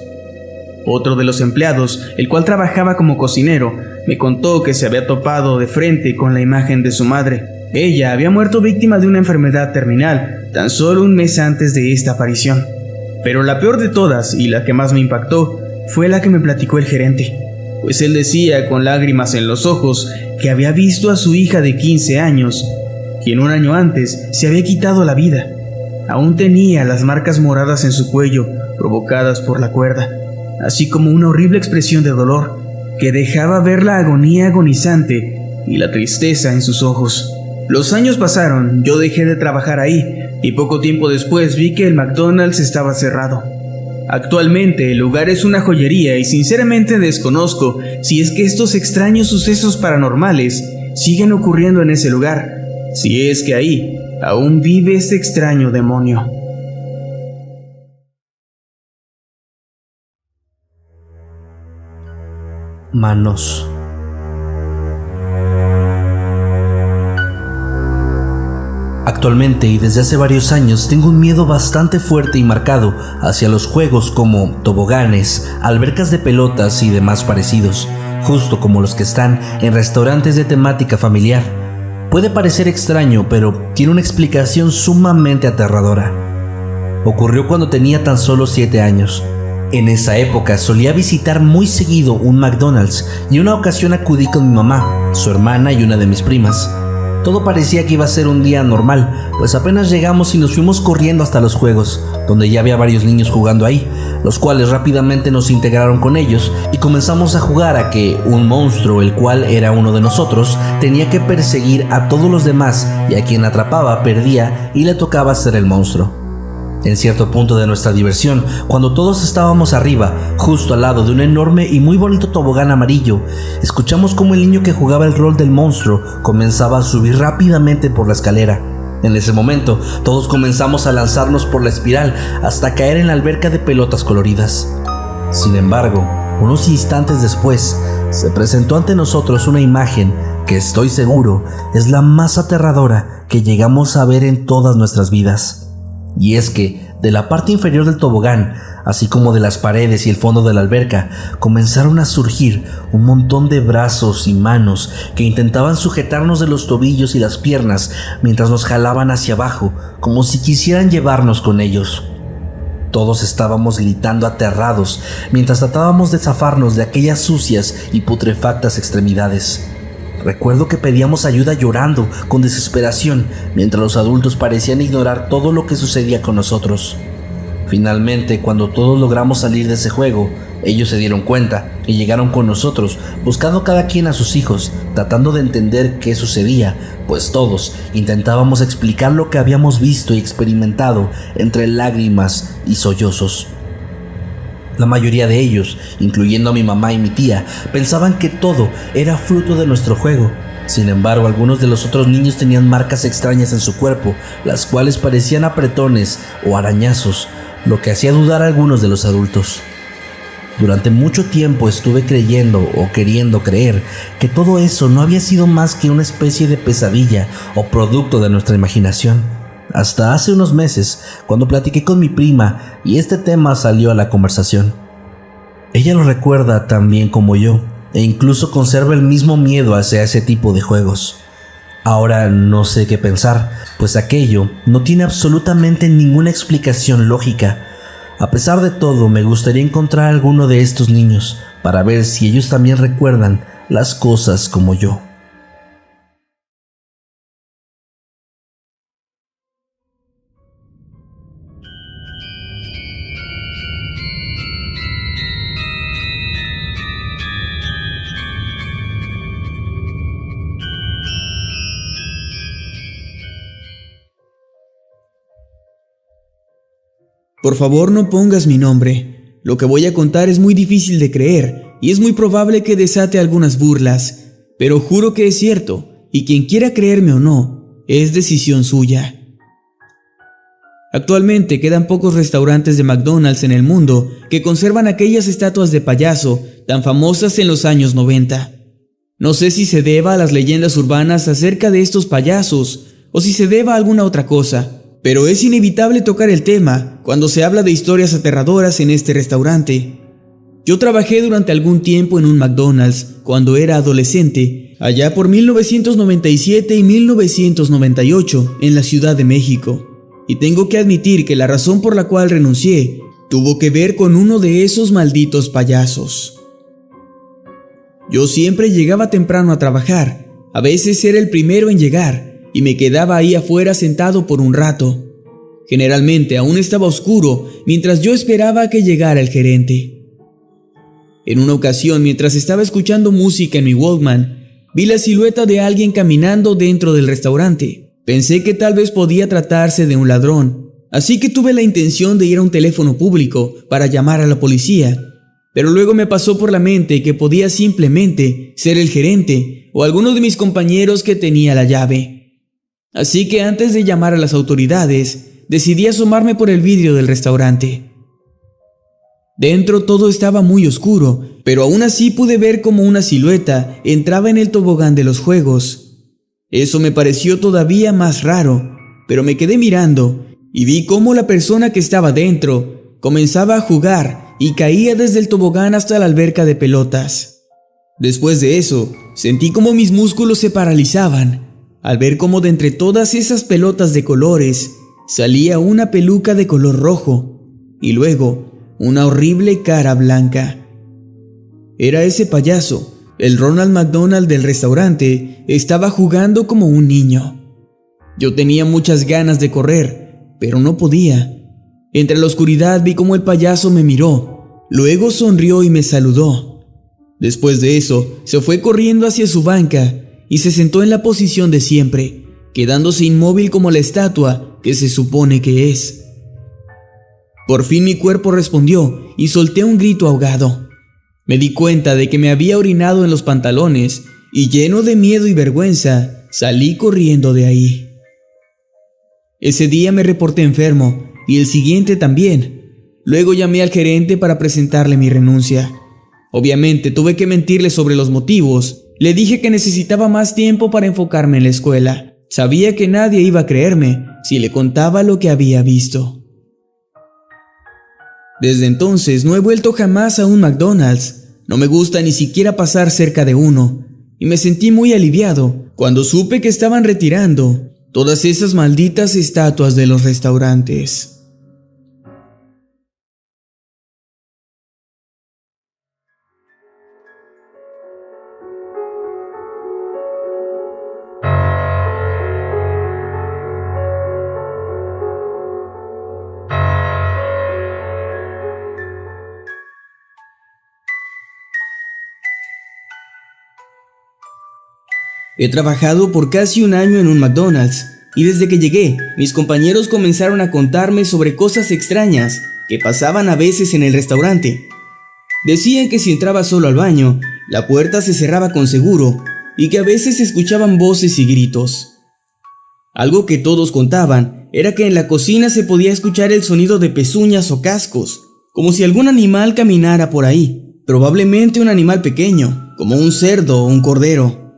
Otro de los empleados, el cual trabajaba como cocinero, me contó que se había topado de frente con la imagen de su madre. Ella había muerto víctima de una enfermedad terminal tan solo un mes antes de esta aparición. Pero la peor de todas y la que más me impactó fue la que me platicó el gerente, pues él decía con lágrimas en los ojos que había visto a su hija de 15 años, quien un año antes se había quitado la vida. Aún tenía las marcas moradas en su cuello provocadas por la cuerda, así como una horrible expresión de dolor que dejaba ver la agonía agonizante y la tristeza en sus ojos. Los años pasaron, yo dejé de trabajar ahí y poco tiempo después vi que el McDonald's estaba cerrado. Actualmente el lugar es una joyería y sinceramente desconozco si es que estos extraños sucesos paranormales siguen ocurriendo en ese lugar, si es que ahí aún vive este extraño demonio. Manos. Actualmente y desde hace varios años tengo un miedo bastante fuerte y marcado hacia los juegos como toboganes, albercas de pelotas y demás parecidos, justo como los que están en restaurantes de temática familiar. Puede parecer extraño, pero tiene una explicación sumamente aterradora. Ocurrió cuando tenía tan solo 7 años. En esa época solía visitar muy seguido un McDonald's y una ocasión acudí con mi mamá, su hermana y una de mis primas. Todo parecía que iba a ser un día normal, pues apenas llegamos y nos fuimos corriendo hasta los juegos, donde ya había varios niños jugando ahí, los cuales rápidamente nos integraron con ellos y comenzamos a jugar a que un monstruo, el cual era uno de nosotros, tenía que perseguir a todos los demás y a quien atrapaba perdía y le tocaba ser el monstruo. En cierto punto de nuestra diversión, cuando todos estábamos arriba, justo al lado de un enorme y muy bonito tobogán amarillo, escuchamos cómo el niño que jugaba el rol del monstruo comenzaba a subir rápidamente por la escalera. En ese momento, todos comenzamos a lanzarnos por la espiral hasta caer en la alberca de pelotas coloridas. Sin embargo, unos instantes después, se presentó ante nosotros una imagen que estoy seguro es la más aterradora que llegamos a ver en todas nuestras vidas. Y es que, de la parte inferior del tobogán, así como de las paredes y el fondo de la alberca, comenzaron a surgir un montón de brazos y manos que intentaban sujetarnos de los tobillos y las piernas mientras nos jalaban hacia abajo, como si quisieran llevarnos con ellos. Todos estábamos gritando aterrados mientras tratábamos de zafarnos de aquellas sucias y putrefactas extremidades. Recuerdo que pedíamos ayuda llorando, con desesperación, mientras los adultos parecían ignorar todo lo que sucedía con nosotros. Finalmente, cuando todos logramos salir de ese juego, ellos se dieron cuenta y llegaron con nosotros, buscando cada quien a sus hijos, tratando de entender qué sucedía, pues todos intentábamos explicar lo que habíamos visto y experimentado entre lágrimas y sollozos. La mayoría de ellos, incluyendo a mi mamá y mi tía, pensaban que todo era fruto de nuestro juego. Sin embargo, algunos de los otros niños tenían marcas extrañas en su cuerpo, las cuales parecían apretones o arañazos, lo que hacía dudar a algunos de los adultos. Durante mucho tiempo estuve creyendo o queriendo creer que todo eso no había sido más que una especie de pesadilla o producto de nuestra imaginación. Hasta hace unos meses, cuando platiqué con mi prima y este tema salió a la conversación. Ella lo recuerda tan bien como yo, e incluso conserva el mismo miedo hacia ese tipo de juegos. Ahora no sé qué pensar, pues aquello no tiene absolutamente ninguna explicación lógica. A pesar de todo, me gustaría encontrar a alguno de estos niños para ver si ellos también recuerdan las cosas como yo. Por favor, no pongas mi nombre. Lo que voy a contar es muy difícil de creer y es muy probable que desate algunas burlas, pero juro que es cierto, y quien quiera creerme o no, es decisión suya. Actualmente quedan pocos restaurantes de McDonald's en el mundo que conservan aquellas estatuas de payaso tan famosas en los años 90. No sé si se deba a las leyendas urbanas acerca de estos payasos o si se deba a alguna otra cosa, pero es inevitable tocar el tema cuando se habla de historias aterradoras en este restaurante. Yo trabajé durante algún tiempo en un McDonald's cuando era adolescente, allá por 1997 y 1998 en la Ciudad de México. Y tengo que admitir que la razón por la cual renuncié tuvo que ver con uno de esos malditos payasos. Yo siempre llegaba temprano a trabajar, a veces era el primero en llegar, y me quedaba ahí afuera sentado por un rato. Generalmente aún estaba oscuro mientras yo esperaba a que llegara el gerente. En una ocasión, mientras estaba escuchando música en mi Walkman, vi la silueta de alguien caminando dentro del restaurante. Pensé que tal vez podía tratarse de un ladrón, así que tuve la intención de ir a un teléfono público para llamar a la policía, pero luego me pasó por la mente que podía simplemente ser el gerente o alguno de mis compañeros que tenía la llave. Así que antes de llamar a las autoridades, decidí asomarme por el vidrio del restaurante. Dentro todo estaba muy oscuro, pero aún así pude ver cómo una silueta entraba en el tobogán de los juegos. Eso me pareció todavía más raro, pero me quedé mirando y vi cómo la persona que estaba dentro comenzaba a jugar y caía desde el tobogán hasta la alberca de pelotas. Después de eso, sentí como mis músculos se paralizaban al ver cómo de entre todas esas pelotas de colores salía una peluca de color rojo y luego una horrible cara blanca. Era ese payaso. El Ronald McDonald del restaurante estaba jugando como un niño. Yo tenía muchas ganas de correr, pero no podía. Entre la oscuridad vi cómo el payaso me miró, luego sonrió y me saludó. Después de eso, se fue corriendo hacia su banca y se sentó en la posición de siempre, quedándose inmóvil como la estatua que se supone que es. Por fin mi cuerpo respondió y solté un grito ahogado. Me di cuenta de que me había orinado en los pantalones y lleno de miedo y vergüenza, salí corriendo de ahí. Ese día me reporté enfermo y el siguiente también. Luego llamé al gerente para presentarle mi renuncia. Obviamente tuve que mentirle sobre los motivos. Le dije que necesitaba más tiempo para enfocarme en la escuela. Sabía que nadie iba a creerme si le contaba lo que había visto. Desde entonces no he vuelto jamás a un McDonald's. No me gusta ni siquiera pasar cerca de uno. Y me sentí muy aliviado cuando supe que estaban retirando todas esas malditas estatuas de los restaurantes. He trabajado por casi un año en un McDonald's y desde que llegué, mis compañeros comenzaron a contarme sobre cosas extrañas que pasaban a veces en el restaurante. Decían que si entraba solo al baño, la puerta se cerraba con seguro y que a veces se escuchaban voces y gritos. Algo que todos contaban era que en la cocina se podía escuchar el sonido de pezuñas o cascos, como si algún animal caminara por ahí, probablemente un animal pequeño, como un cerdo o un cordero.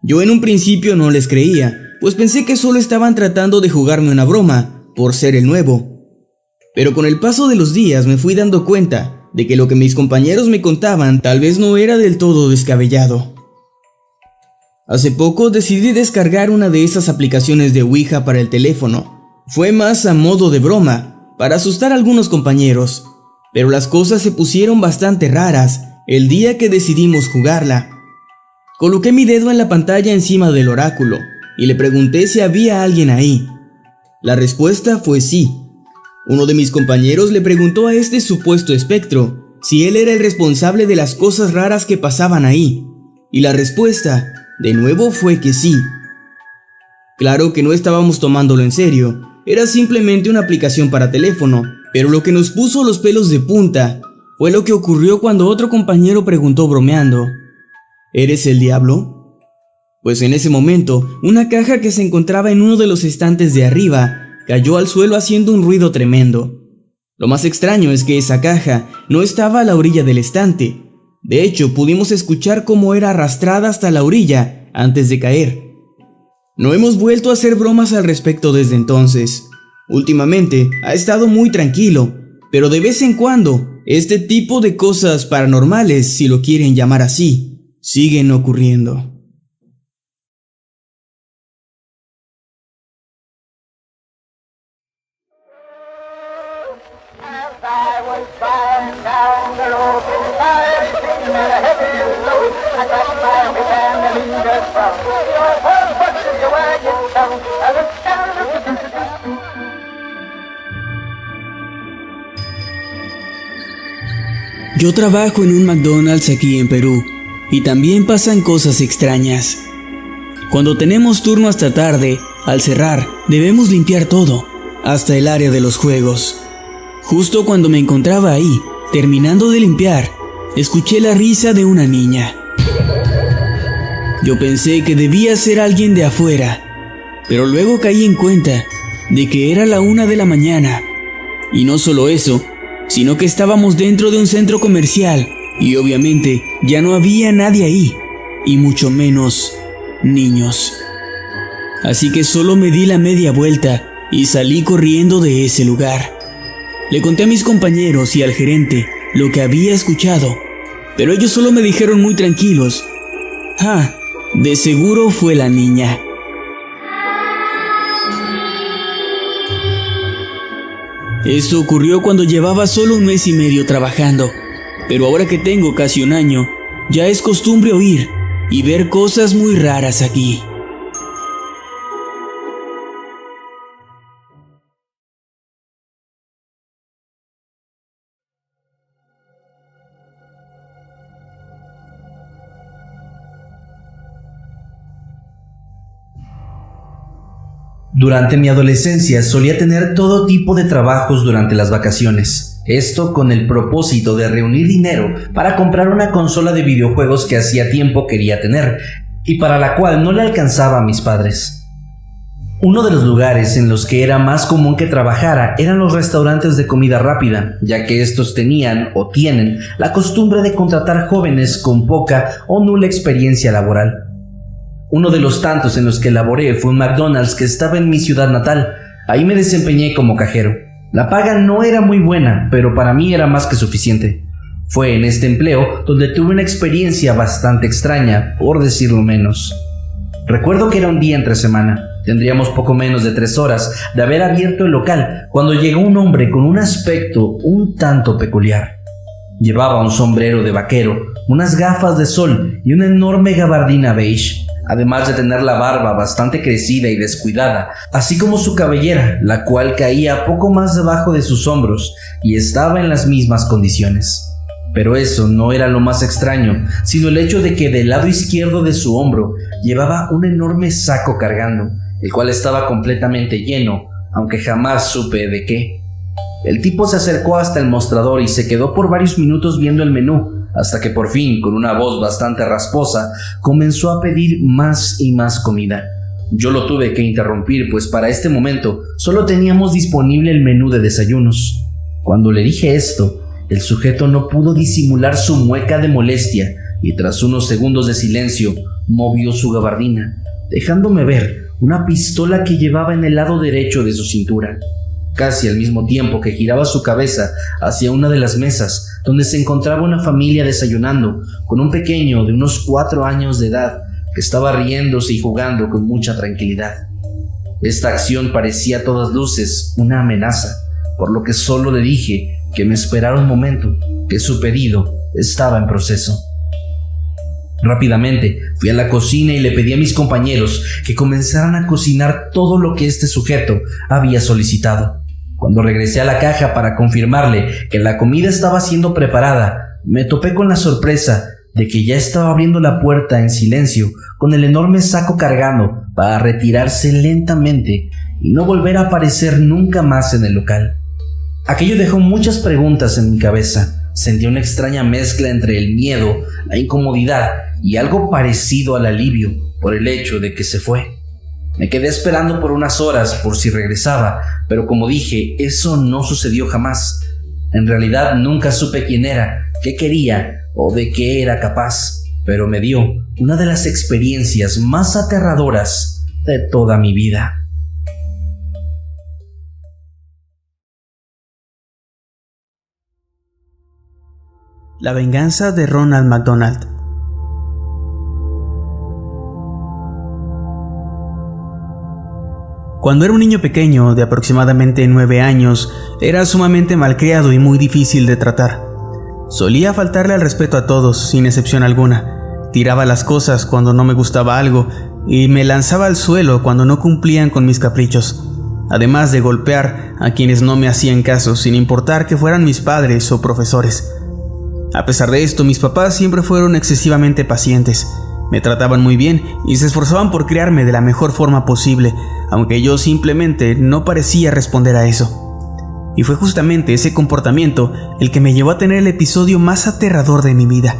Yo en un principio no les creía, pues pensé que solo estaban tratando de jugarme una broma, por ser el nuevo. Pero con el paso de los días me fui dando cuenta de que lo que mis compañeros me contaban tal vez no era del todo descabellado. Hace poco decidí descargar una de esas aplicaciones de Ouija para el teléfono. Fue más a modo de broma, para asustar a algunos compañeros, pero las cosas se pusieron bastante raras el día que decidimos jugarla. Coloqué mi dedo en la pantalla encima del oráculo y le pregunté si había alguien ahí. La respuesta fue sí. Uno de mis compañeros le preguntó a este supuesto espectro si él era el responsable de las cosas raras que pasaban ahí, y la respuesta, de nuevo, fue que sí. Claro que no estábamos tomándolo en serio, era simplemente una aplicación para teléfono, Pero lo que nos puso los pelos de punta fue lo que ocurrió cuando otro compañero preguntó bromeando: ¿eres el diablo? Pues en ese momento, una caja que se encontraba en uno de los estantes de arriba cayó al suelo haciendo un ruido tremendo. Lo más extraño es que esa caja no estaba a la orilla del estante. De hecho, pudimos escuchar cómo era arrastrada hasta la orilla antes de caer. No hemos vuelto a hacer bromas al respecto desde entonces. Últimamente ha estado muy tranquilo, pero de vez en cuando, este tipo de cosas paranormales, si lo quieren llamar así, siguen ocurriendo. Yo trabajo en un McDonald's aquí en Perú y también pasan cosas extrañas. Cuando tenemos turno hasta tarde, al cerrar, debemos limpiar todo, hasta el área de los juegos. Justo cuando me encontraba ahí, terminando de limpiar, escuché la risa de una niña. Yo pensé que debía ser alguien de afuera, pero luego caí en cuenta de que era la 1 de la mañana. Y no solo eso, sino que estábamos dentro de un centro comercial y obviamente ya no había nadie ahí, y mucho menos niños. Así que solo me di la media vuelta y salí corriendo de ese lugar. Le conté a mis compañeros y al gerente lo que había escuchado, pero ellos solo me dijeron muy tranquilos: de seguro fue la niña. Esto ocurrió cuando llevaba solo 1 mes y medio trabajando, pero ahora que tengo casi 1 año, ya es costumbre oír y ver cosas muy raras aquí. Durante mi adolescencia solía tener todo tipo de trabajos durante las vacaciones. Esto con el propósito de reunir dinero para comprar una consola de videojuegos que hacía tiempo quería tener y para la cual no le alcanzaba a mis padres. Uno de los lugares en los que era más común que trabajara eran los restaurantes de comida rápida, ya que estos tenían o tienen la costumbre de contratar jóvenes con poca o nula experiencia laboral. Uno de los tantos en los que laboré fue un McDonald's que estaba en mi ciudad natal. Ahí me desempeñé como cajero. La paga no era muy buena, pero para mí era más que suficiente. Fue en este empleo donde tuve una experiencia bastante extraña, por decirlo menos. Recuerdo que era un día entre semana. Tendríamos poco menos de 3 horas de haber abierto el local cuando llegó un hombre con un aspecto un tanto peculiar. Llevaba un sombrero de vaquero, unas gafas de sol y una enorme gabardina beige, además de tener la barba bastante crecida y descuidada, así como su cabellera, la cual caía poco más debajo de sus hombros y estaba en las mismas condiciones. Pero eso no era lo más extraño, sino el hecho de que del lado izquierdo de su hombro llevaba un enorme saco cargando, el cual estaba completamente lleno, aunque jamás supe de qué. El tipo se acercó hasta el mostrador y se quedó por varios minutos viendo el menú, hasta que por fin, con una voz bastante rasposa, comenzó a pedir más y más comida. Yo lo tuve que interrumpir, pues para este momento solo teníamos disponible el menú de desayunos. Cuando le dije esto, el sujeto no pudo disimular su mueca de molestia y tras unos segundos de silencio, movió su gabardina, dejándome ver una pistola que llevaba en el lado derecho de su cintura. Casi al mismo tiempo que giraba su cabeza hacia una de las mesas donde se encontraba una familia desayunando con un pequeño de unos 4 años de edad que estaba riéndose y jugando con mucha tranquilidad. Esta acción parecía a todas luces una amenaza, por lo que solo le dije que me esperara un momento, que su pedido estaba en proceso. Rápidamente fui a la cocina y le pedí a mis compañeros que comenzaran a cocinar todo lo que este sujeto había solicitado. Cuando regresé a la caja para confirmarle que la comida estaba siendo preparada, me topé con la sorpresa de que ya estaba abriendo la puerta en silencio con el enorme saco cargando para retirarse lentamente y no volver a aparecer nunca más en el local. Aquello dejó muchas preguntas en mi cabeza. Sentí una extraña mezcla entre el miedo, la incomodidad y algo parecido al alivio por el hecho de que se fue. Me quedé esperando por unas horas por si regresaba, pero como dije, eso no sucedió jamás. En realidad nunca supe quién era, qué quería o de qué era capaz, pero me dio una de las experiencias más aterradoras de toda mi vida. La venganza de Ronald McDonald. Cuando era un niño pequeño de aproximadamente 9 años, era sumamente malcriado y muy difícil de tratar. Solía faltarle al respeto a todos, sin excepción alguna. Tiraba las cosas cuando no me gustaba algo y me lanzaba al suelo cuando no cumplían con mis caprichos. Además de golpear a quienes no me hacían caso, sin importar que fueran mis padres o profesores. A pesar de esto, mis papás siempre fueron excesivamente pacientes. Me trataban muy bien y se esforzaban por criarme de la mejor forma posible, aunque yo simplemente no parecía responder a eso. Y fue justamente ese comportamiento el que me llevó a tener el episodio más aterrador de mi vida.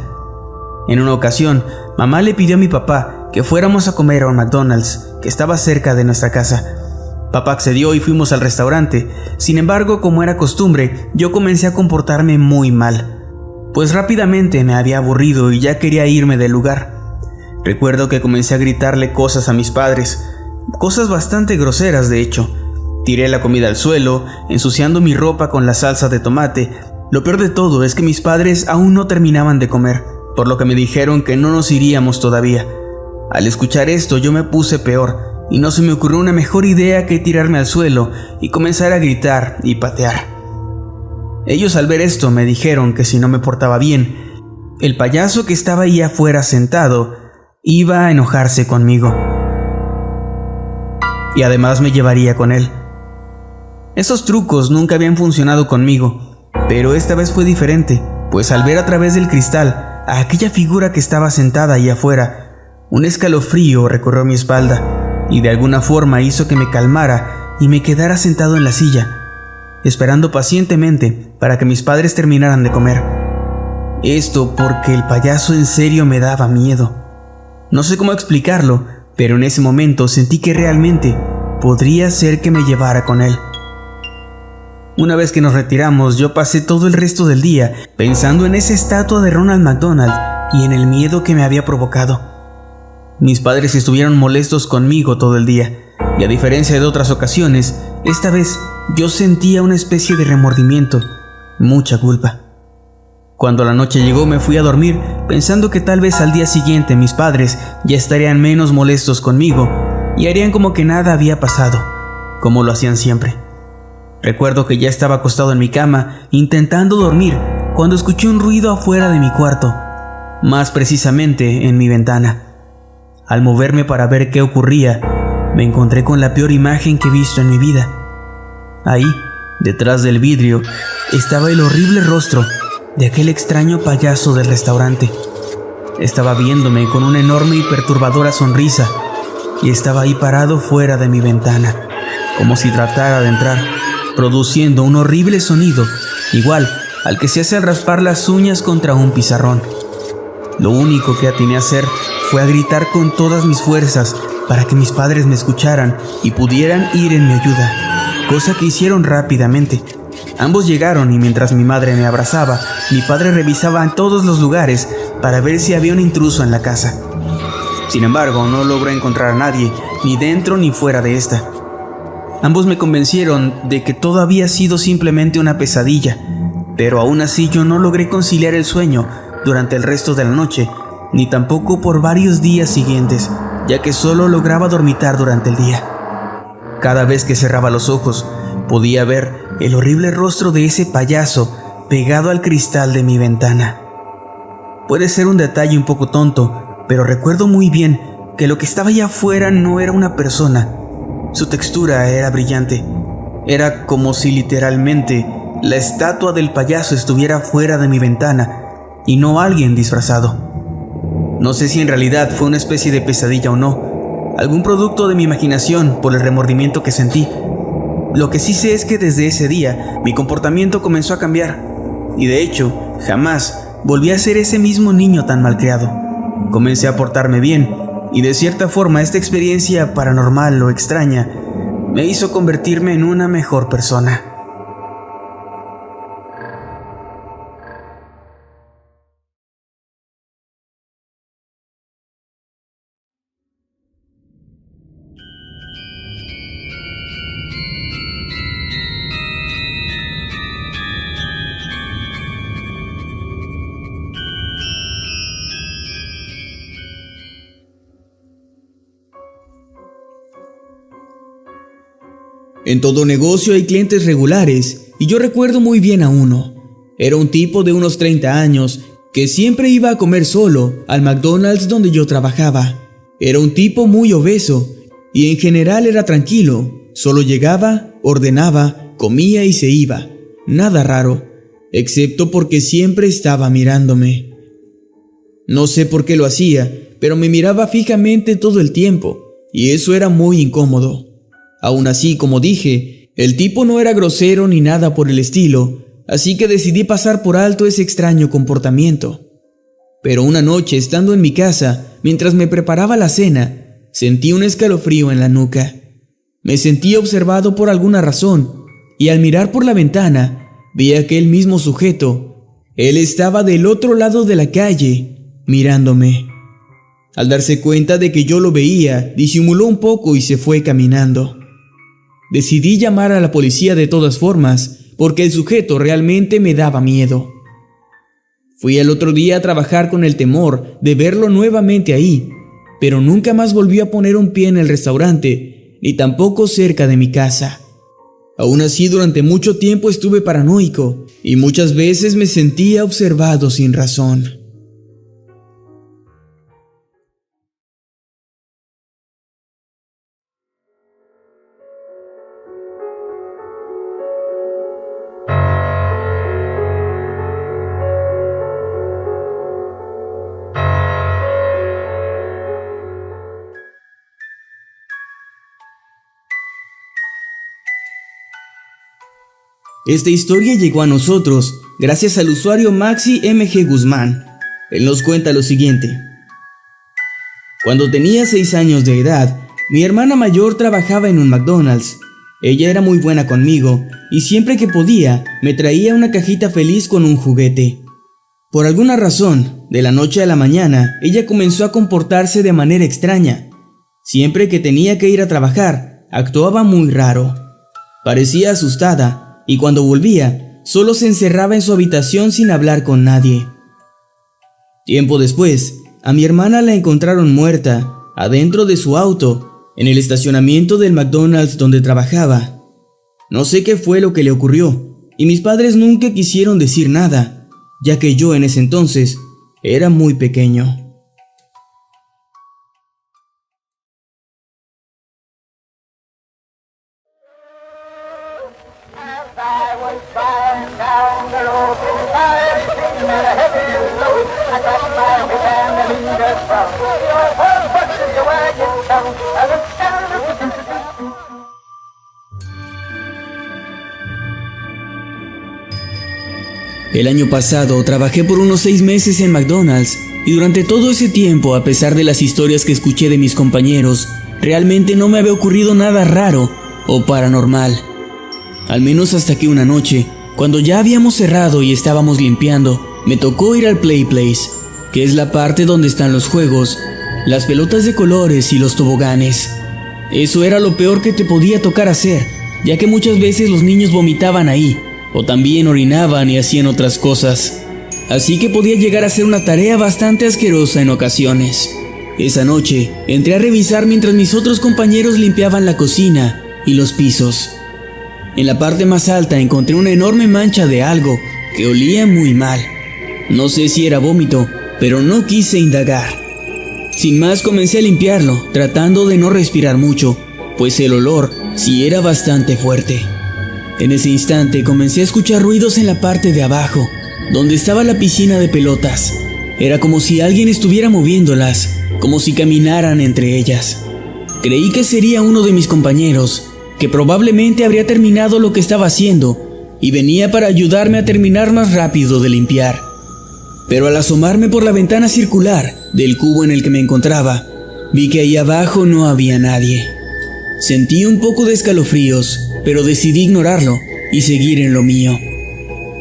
En una ocasión, mamá le pidió a mi papá que fuéramos a comer a un McDonald's que estaba cerca de nuestra casa. Papá accedió y fuimos al restaurante. Sin embargo, como era costumbre, yo comencé a comportarme muy mal, pues rápidamente me había aburrido y ya quería irme del lugar. Recuerdo que comencé a gritarle cosas a mis padres, cosas bastante groseras de hecho. Tiré la comida al suelo, ensuciando mi ropa con la salsa de tomate. Lo peor de todo es que mis padres aún no terminaban de comer, por lo que me dijeron que no nos iríamos todavía. Al escuchar esto yo me puse peor, y no se me ocurrió una mejor idea que tirarme al suelo y comenzar a gritar y patear. Ellos al ver esto me dijeron que si no me portaba bien, el payaso que estaba ahí afuera sentado iba a enojarse conmigo. Y además me llevaría con él. Esos trucos nunca habían funcionado conmigo, pero esta vez fue diferente, pues al ver a través del cristal a aquella figura que estaba sentada ahí afuera, un escalofrío recorrió mi espalda y de alguna forma hizo que me calmara y me quedara sentado en la silla, esperando pacientemente para que mis padres terminaran de comer. Esto porque el payaso en serio me daba miedo. No sé cómo explicarlo, pero en ese momento sentí que realmente podría ser que me llevara con él. Una vez que nos retiramos, yo pasé todo el resto del día pensando en esa estatua de Ronald McDonald y en el miedo que me había provocado. Mis padres estuvieron molestos conmigo todo el día, y a diferencia de otras ocasiones, esta vez yo sentía una especie de remordimiento, mucha culpa. Cuando la noche llegó me fui a dormir pensando que tal vez al día siguiente mis padres ya estarían menos molestos conmigo y harían como que nada había pasado, como lo hacían siempre. Recuerdo que ya estaba acostado en mi cama intentando dormir cuando escuché un ruido afuera de mi cuarto, más precisamente en mi ventana. Al moverme para ver qué ocurría, me encontré con la peor imagen que he visto en mi vida. Ahí, detrás del vidrio, estaba el horrible rostro de aquel extraño payaso del restaurante. Estaba viéndome con una enorme y perturbadora sonrisa y estaba ahí parado fuera de mi ventana, como si tratara de entrar, produciendo un horrible sonido, igual al que se hace al raspar las uñas contra un pizarrón. Lo único que atiné a hacer fue a gritar con todas mis fuerzas para que mis padres me escucharan y pudieran ir en mi ayuda, cosa que hicieron rápidamente. Ambos llegaron y mientras mi madre me abrazaba, mi padre revisaba en todos los lugares para ver si había un intruso en la casa. Sin embargo, no logró encontrar a nadie, ni dentro ni fuera de esta. Ambos me convencieron de que todo había sido simplemente una pesadilla, pero aún así yo no logré conciliar el sueño durante el resto de la noche, ni tampoco por varios días siguientes, ya que solo lograba dormitar durante el día. Cada vez que cerraba los ojos, podía ver el horrible rostro de ese payaso pegado al cristal de mi ventana. Puede ser un detalle un poco tonto, pero recuerdo muy bien que lo que estaba allá afuera no era una persona. Su textura era brillante. Era como si literalmente la estatua del payaso estuviera fuera de mi ventana y no alguien disfrazado. No sé si en realidad fue una especie de pesadilla o no, algún producto de mi imaginación por el remordimiento que sentí, Lo que sí sé es que desde ese día mi comportamiento comenzó a cambiar. Y de hecho, jamás volví a ser ese mismo niño tan malcriado. Comencé a portarme bien y de cierta forma esta experiencia paranormal o extraña me hizo convertirme en una mejor persona. En todo negocio hay clientes regulares, y yo recuerdo muy bien a uno. Era un tipo de unos 30 años que siempre iba a comer solo al McDonald's donde yo trabajaba. Era un tipo muy obeso y en general era tranquilo. Solo llegaba, ordenaba, comía y se iba. Nada raro, excepto porque siempre estaba mirándome. No sé por qué lo hacía, pero me miraba fijamente todo el tiempo, y eso era muy incómodo. Aún así, como dije, el tipo no era grosero ni nada por el estilo, así que decidí pasar por alto ese extraño comportamiento. Pero una noche, estando en mi casa, mientras me preparaba la cena, sentí un escalofrío en la nuca. Me sentí observado por alguna razón, y al mirar por la ventana, vi a aquel mismo sujeto. Él estaba del otro lado de la calle, mirándome. Al darse cuenta de que yo lo veía, disimuló un poco y se fue caminando. Decidí llamar a la policía de todas formas, porque el sujeto realmente me daba miedo. Fui al otro día a trabajar con el temor de verlo nuevamente ahí, pero nunca más volvió a poner un pie en el restaurante, ni tampoco cerca de mi casa. Aún así, durante mucho tiempo estuve paranoico, y muchas veces me sentía observado sin razón. Esta historia llegó a nosotros gracias al usuario Maxi MG Guzmán. Él nos cuenta lo siguiente. Cuando tenía 6 años de edad, mi hermana mayor trabajaba en un McDonald's. Ella era muy buena conmigo y siempre que podía me traía una cajita feliz con un juguete. Por alguna razón, de la noche a la mañana, ella comenzó a comportarse de manera extraña. Siempre que tenía que ir a trabajar, actuaba muy raro. Parecía asustada. Y cuando volvía, solo se encerraba en su habitación sin hablar con nadie. Tiempo después, a mi hermana la encontraron muerta, adentro de su auto, en el estacionamiento del McDonald's donde trabajaba. No sé qué fue lo que le ocurrió, y mis padres nunca quisieron decir nada, ya que yo en ese entonces era muy pequeño. El año pasado trabajé por unos 6 meses en McDonald's y durante todo ese tiempo, a pesar de las historias que escuché de mis compañeros, realmente no me había ocurrido nada raro o paranormal. Al menos hasta que una noche, cuando ya habíamos cerrado y estábamos limpiando, me tocó ir al Play Place, que es la parte donde están los juegos, las pelotas de colores y los toboganes. Eso era lo peor que te podía tocar hacer, ya que muchas veces los niños vomitaban ahí, o también orinaban y hacían otras cosas. Así que podía llegar a ser una tarea bastante asquerosa en ocasiones. Esa noche, entré a revisar mientras mis otros compañeros limpiaban la cocina y los pisos. En la parte más alta encontré una enorme mancha de algo que olía muy mal. No sé si era vómito, pero no quise indagar. Sin más comencé a limpiarlo, tratando de no respirar mucho, pues el olor sí era bastante fuerte. En ese instante comencé a escuchar ruidos en la parte de abajo, donde estaba la piscina de pelotas. Era como si alguien estuviera moviéndolas, como si caminaran entre ellas. Creí que sería uno de mis compañeros, que probablemente habría terminado lo que estaba haciendo y venía para ayudarme a terminar más rápido de limpiar. Pero al asomarme por la ventana circular del cubo en el que me encontraba, vi que ahí abajo no había nadie. Sentí un poco de escalofríos, pero decidí ignorarlo y seguir en lo mío.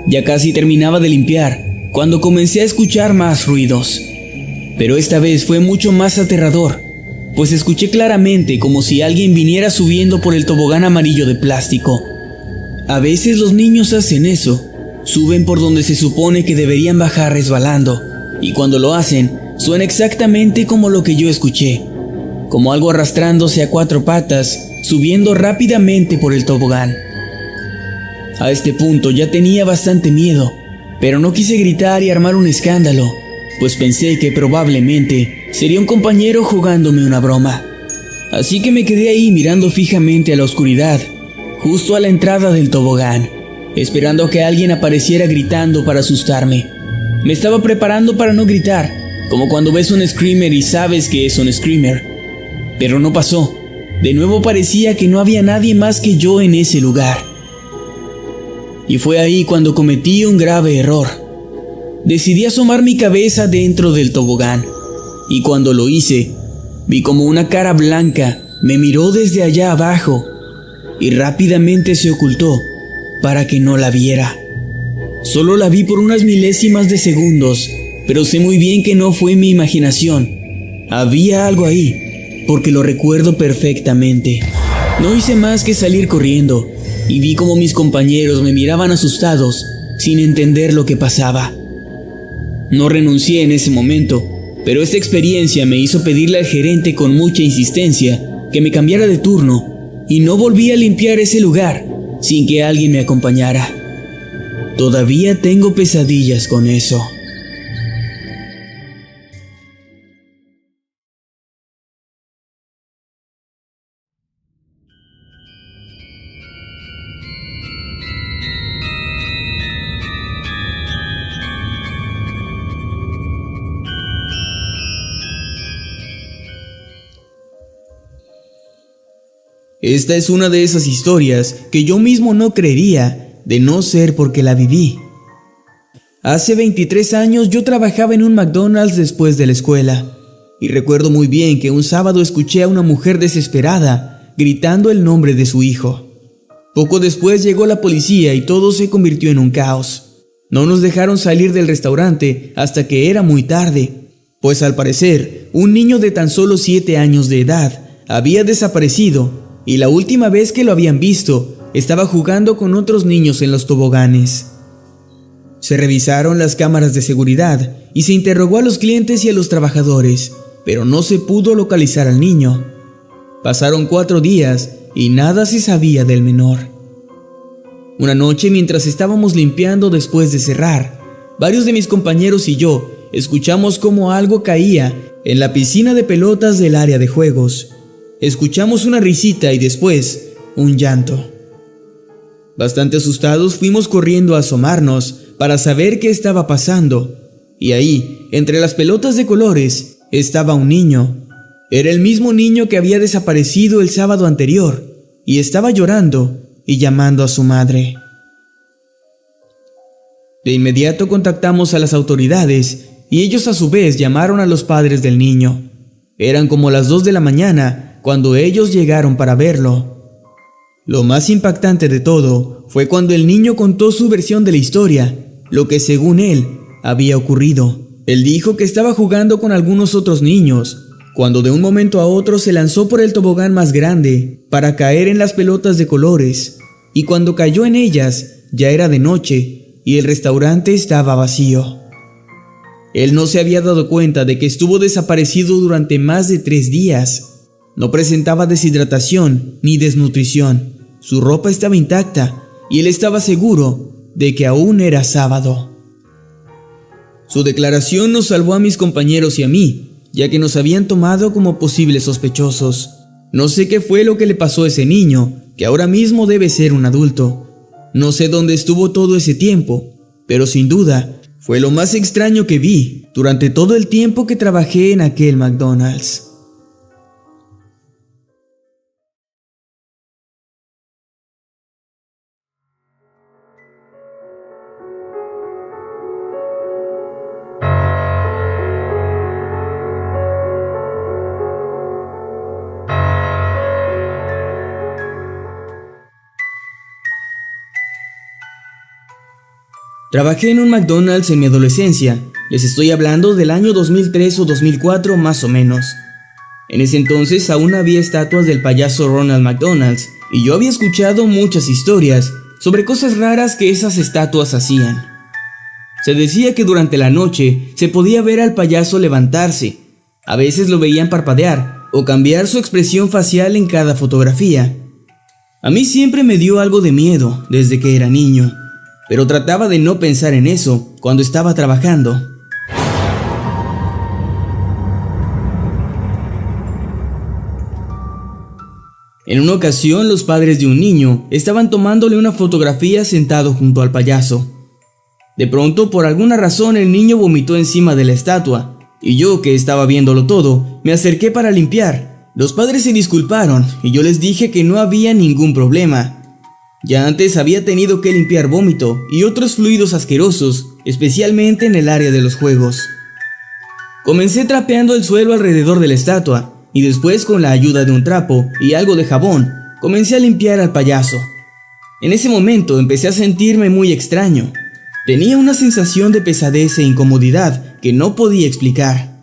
Ya casi terminaba de limpiar cuando comencé a escuchar más ruidos. Pero esta vez fue mucho más aterrador, pues escuché claramente como si alguien viniera subiendo por el tobogán amarillo de plástico. A veces los niños hacen eso, suben por donde se supone que deberían bajar resbalando, y cuando lo hacen, suena exactamente como lo que yo escuché, como algo arrastrándose a 4 patas, subiendo rápidamente por el tobogán. A este punto ya tenía bastante miedo, pero no quise gritar y armar un escándalo, pues pensé que probablemente sería un compañero jugándome una broma. Así que me quedé ahí mirando fijamente a la oscuridad, justo a la entrada del tobogán, esperando a que alguien apareciera gritando para asustarme. Me estaba preparando para no gritar, como cuando ves un screamer y sabes que es un screamer. Pero no pasó. De nuevo parecía que no había nadie más que yo en ese lugar. Y fue ahí cuando cometí un grave error. Decidí asomar mi cabeza dentro del tobogán, y cuando lo hice, vi como una cara blanca me miró desde allá abajo, y rápidamente se ocultó para que no la viera. Solo la vi por unas milésimas de segundos, pero sé muy bien que no fue mi imaginación. Había algo ahí, porque lo recuerdo perfectamente. No hice más que salir corriendo, y vi como mis compañeros me miraban asustados, sin entender lo que pasaba. No renuncié en ese momento, pero esta experiencia me hizo pedirle al gerente con mucha insistencia que me cambiara de turno, y no volví a limpiar ese lugar sin que alguien me acompañara. Todavía tengo pesadillas con eso. Esta es una de esas historias que yo mismo no creería, de no ser porque la viví. Hace 23 años yo trabajaba en un McDonald's después de la escuela, y recuerdo muy bien que un sábado escuché a una mujer desesperada gritando el nombre de su hijo. Poco después llegó la policía y todo se convirtió en un caos. No nos dejaron salir del restaurante hasta que era muy tarde, pues al parecer un niño de tan solo 7 años de edad había desaparecido, y la última vez que lo habían visto estaba jugando con otros niños en los toboganes. Se revisaron las cámaras de seguridad y se interrogó a los clientes y a los trabajadores, pero no se pudo localizar al niño. Pasaron 4 días y nada se sabía del menor. Una noche, mientras estábamos limpiando después de cerrar, varios de mis compañeros y yo escuchamos cómo algo caía en la piscina de pelotas del área de juegos. Escuchamos una risita y después un llanto. Bastante asustados fuimos corriendo a asomarnos para saber qué estaba pasando, y ahí, entre las pelotas de colores, estaba un niño. Era el mismo niño que había desaparecido el sábado anterior, y estaba llorando y llamando a su madre. De inmediato contactamos a las autoridades, y ellos a su vez llamaron a los padres del niño. Eran como las 2 de la mañana cuando ellos llegaron para verlo. Lo más impactante de todo fue cuando el niño contó su versión de la historia, lo que según él había ocurrido. Él dijo que estaba jugando con algunos otros niños, cuando de un momento a otro se lanzó por el tobogán más grande para caer en las pelotas de colores, y cuando cayó en ellas ya era de noche y el restaurante estaba vacío. Él no se había dado cuenta de que estuvo desaparecido durante más de 3 días. No presentaba deshidratación ni desnutrición. Su ropa estaba intacta y él estaba seguro de que aún era sábado. Su declaración nos salvó a mis compañeros y a mí, ya que nos habían tomado como posibles sospechosos. No sé qué fue lo que le pasó a ese niño, que ahora mismo debe ser un adulto. No sé dónde estuvo todo ese tiempo, pero sin duda fue lo más extraño que vi durante todo el tiempo que trabajé en aquel McDonald's. Trabajé en un McDonald's en mi adolescencia, les estoy hablando del año 2003 o 2004 más o menos. En ese entonces aún había estatuas del payaso Ronald McDonald's y yo había escuchado muchas historias sobre cosas raras que esas estatuas hacían. Se decía que durante la noche se podía ver al payaso levantarse, a veces lo veían parpadear o cambiar su expresión facial en cada fotografía. A mí siempre me dio algo de miedo desde que era niño, pero trataba de no pensar en eso cuando estaba trabajando. En una ocasión, los padres de un niño estaban tomándole una fotografía sentado junto al payaso. De pronto, por alguna razón, el niño vomitó encima de la estatua, y yo, que estaba viéndolo todo, me acerqué para limpiar. Los padres se disculparon, y yo les dije que no había ningún problema. Ya antes había tenido que limpiar vómito y otros fluidos asquerosos, especialmente en el área de los juegos. Comencé trapeando el suelo alrededor de la estatua, y después, con la ayuda de un trapo y algo de jabón, comencé a limpiar al payaso. En ese momento empecé a sentirme muy extraño. Tenía una sensación de pesadez e incomodidad que no podía explicar.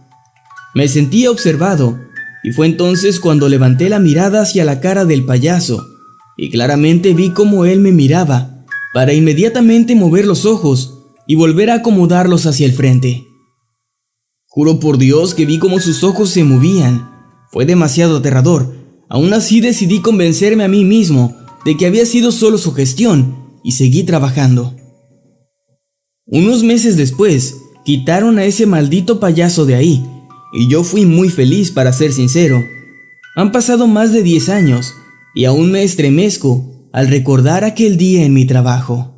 Me sentía observado, y fue entonces cuando levanté la mirada hacia la cara del payaso, y claramente vi cómo él me miraba, para inmediatamente mover los ojos y volver a acomodarlos hacia el frente. Juro por Dios que vi cómo sus ojos se movían. Fue demasiado aterrador. Aún así decidí convencerme a mí mismo de que había sido solo su gestión y seguí trabajando. Unos meses después, quitaron a ese maldito payaso de ahí, y yo fui muy feliz, para ser sincero. Han pasado más de 10 años, y aún me estremezco al recordar aquel día en mi trabajo.